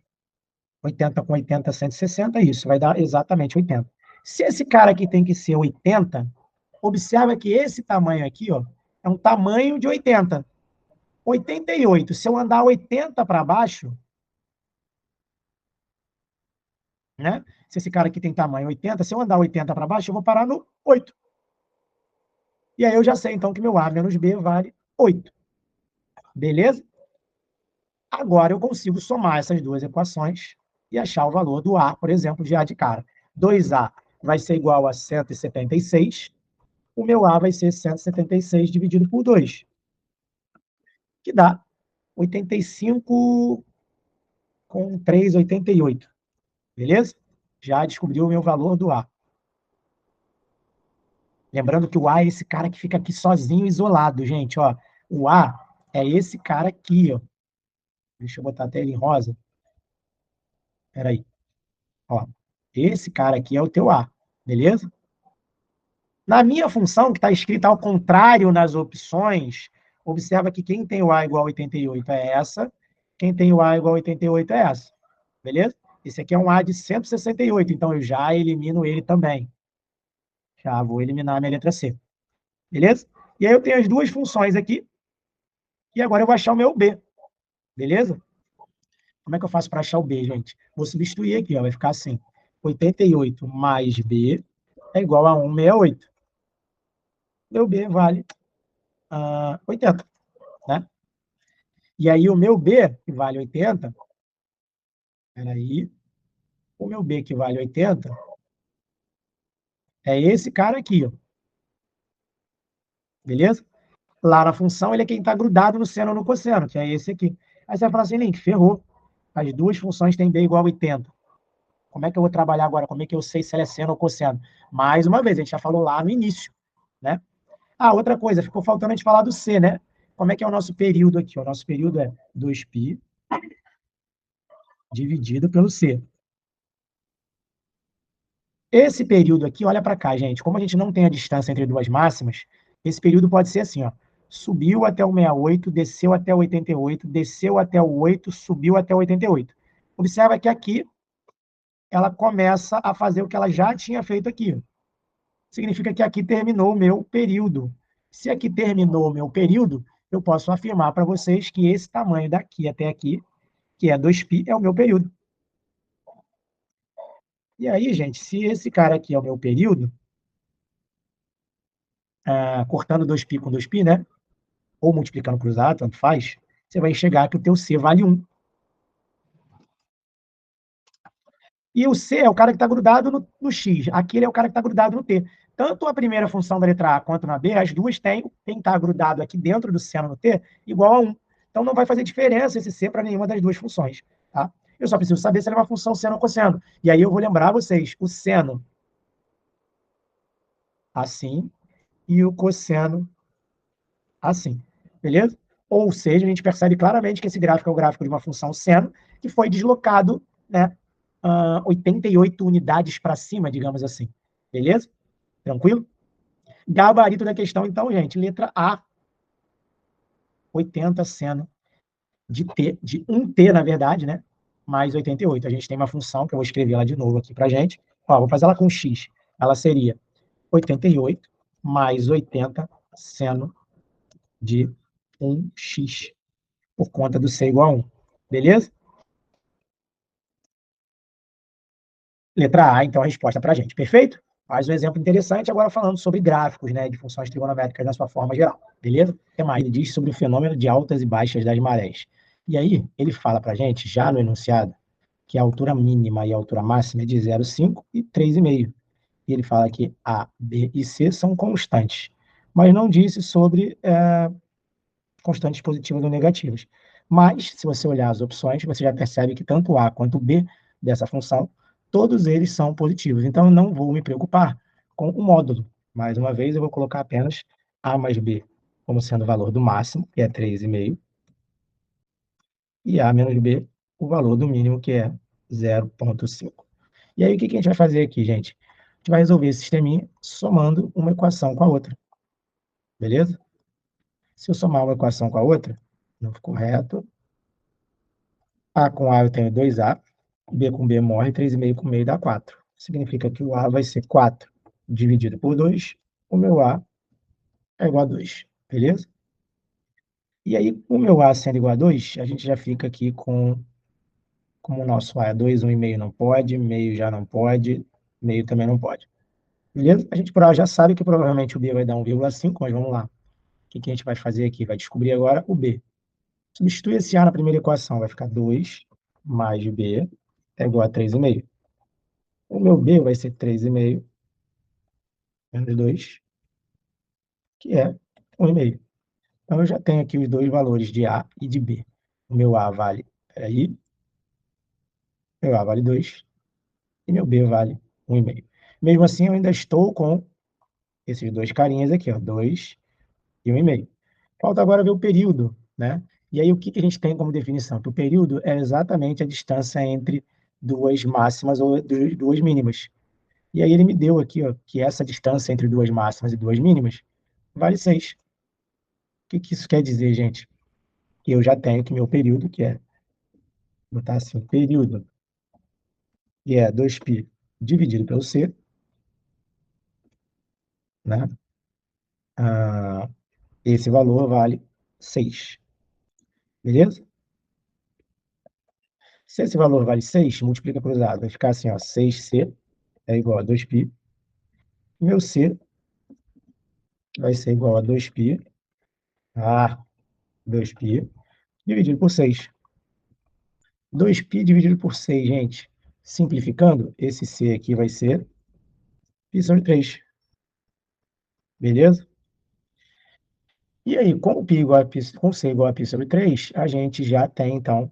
80 com 80, 160, isso. Vai dar exatamente 80. Se esse cara aqui tem que ser 80, observa que esse tamanho aqui, ó, é um tamanho de 80. 88. Se eu andar 80 para baixo, né? Se esse cara aqui tem tamanho 80, se eu andar 80 para baixo, eu vou parar no 8. E aí eu já sei, então, que meu A menos B vale 8. Beleza? Agora eu consigo somar essas duas equações e achar o valor do A, por exemplo, de A de cara. 2A vai ser igual a 176. O meu A vai ser 176 dividido por 2, que dá 85 com 3, 88. Beleza? Já descobriu o meu valor do A. Lembrando que o A é esse cara que fica aqui sozinho, isolado, gente. Ó, o A é esse cara aqui, ó. Deixa eu botar até ele em rosa. Espera aí. Ó, esse cara aqui é o teu A, beleza? Na minha função, que está escrita ao contrário nas opções, Observa que quem tem o A igual a 88 é essa, quem tem o A igual a 88 é essa, beleza? Esse aqui é um A de 168, então eu já elimino ele também. Já vou eliminar a minha letra C, beleza? E aí eu tenho as duas funções aqui, e agora eu vou achar o meu B, beleza? Como é que eu faço para achar o B, gente? Vou substituir aqui, ó, vai ficar assim. 88 mais B é igual a 168. Meu B vale 80, né? E aí o meu B, que vale 80, peraí, o meu B que vale 80 é esse cara aqui, ó, beleza? Lá na função, ele é quem está grudado no seno ou no cosseno, que é esse aqui. Aí você vai falar assim, Link, ferrou. As duas funções têm B igual a 80. Como é que eu vou trabalhar agora? Como é que eu sei se ela é seno ou cosseno? Mais uma vez, a gente já falou lá no início, né? Ah, outra coisa, ficou faltando a gente falar do C, né? Como é que é o nosso período aqui? O nosso período é 2π dividido pelo C. Esse período aqui, olha para cá, gente. Como a gente não tem a distância entre duas máximas, esse período pode ser assim, ó. Subiu até o 68, desceu até o 88, desceu até o 8, subiu até o 88. Observa que aqui ela começa a fazer o que ela já tinha feito aqui. Significa que aqui terminou o meu período. Se aqui terminou o meu período, eu posso afirmar para vocês que esse tamanho daqui até aqui, que é 2π, é o meu período. E aí, gente, se esse cara aqui é o meu período, cortando 2π com 2π, né? Ou multiplicando cruzado, tanto faz, você vai enxergar que o teu C vale 1. E o C é o cara que está grudado no X. Aqui ele é o cara que está grudado no T. Tanto a primeira função da letra A quanto na B, as duas têm quem está grudado aqui dentro do seno no T igual a 1. Então não vai fazer diferença esse C para nenhuma das duas funções. Tá? Eu só preciso saber se ela é uma função seno ou cosseno. E aí eu vou lembrar vocês, o seno assim e o cosseno assim. Beleza? Ou seja, a gente percebe claramente que esse gráfico é o gráfico de uma função seno que foi deslocado, né, 88 unidades para cima, digamos assim. Beleza? Tranquilo? Gabarito da questão, então, gente, letra A, 80 seno de T, de 1T, na verdade, né? Mais 88. A gente tem uma função, que eu vou escrever ela de novo aqui para gente. Ó, vou fazer ela com X. Ela seria 88 mais 80 seno de 1x, por conta do C igual a 1. Beleza? Letra A, então, a resposta para a gente. Perfeito? Mais um exemplo interessante, agora falando sobre gráficos, né, de funções trigonométricas na sua forma geral, beleza? O que mais? Ele diz sobre o fenômeno de altas e baixas das marés. E aí, ele fala para a gente, já no enunciado, que a altura mínima e a altura máxima é de 0,5 e 3,5. E ele fala que A, B e C são constantes, mas não disse sobre constantes positivas ou negativas. Mas, se você olhar as opções, você já percebe que tanto A quanto B dessa função, todos eles são positivos. Então, eu não vou me preocupar com o módulo. Mais uma vez, eu vou colocar apenas A mais B como sendo o valor do máximo, que é 3,5, e A menos B, o valor do mínimo, que é 0,5. E aí, o que a gente vai fazer aqui, gente? A gente vai resolver esse sisteminha somando uma equação com a outra. Beleza? Se eu somar uma equação com a outra, não ficou reto. A com A eu tenho 2A, B com B morre, 3,5 com meio dá 4. Significa que o A vai ser 4 dividido por 2, o meu A é igual a 2, beleza? E aí, o meu A sendo igual a 2, a gente já fica aqui com, como o nosso A é 2, 1,5 não pode, meio já não pode, meio também não pode. Beleza? A gente já sabe que provavelmente o B vai dar 1,5, mas vamos lá. O que a gente vai fazer aqui? Vai descobrir agora o B. Substitui esse A na primeira equação, vai ficar 2 mais B é igual a 3,5. O meu B vai ser 3,5 menos 2, que é 1,5. Então, eu já tenho aqui os dois valores de A e de B. O meu A vale, peraí, meu A vale 2 e meu B vale 1,5. Mesmo assim, eu ainda estou com esses dois carinhas aqui, ó, 2 e 1,5. Falta agora ver o período, né? E aí, o que a gente tem como definição? Que o período é exatamente a distância entre duas máximas ou duas mínimas. E aí ele me deu aqui, ó, que essa distância entre duas máximas e duas mínimas vale 6. que isso quer dizer, gente? Que eu já tenho que meu período, que é, vou botar assim, período, que é 2π dividido pelo c, né? Esse valor vale 6, beleza? Se esse valor vale 6, multiplica cruzado, vai ficar assim, ó, 6c é igual a 2π, meu c vai ser igual a 2π, 2π, dividido por 6. 2π dividido por 6, gente. Simplificando, esse c aqui vai ser π sobre 3, beleza? E aí, com c igual a π sobre 3, a gente já tem, então,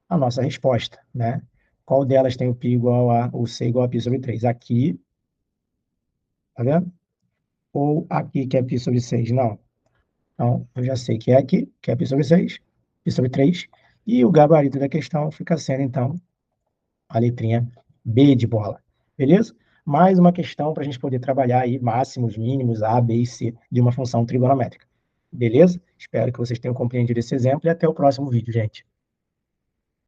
a nossa resposta, né? Qual delas tem o c igual a π sobre 3? Aqui, tá vendo? Ou aqui, que é π sobre 6? Não. Então, eu já sei que é aqui, que é π sobre 6, π sobre 3, e o gabarito da questão fica sendo, então, a letrinha B de bola, beleza? Mais uma questão para a gente poder trabalhar aí máximos, mínimos, A, B e C de uma função trigonométrica, beleza? Espero que vocês tenham compreendido esse exemplo e até o próximo vídeo, gente.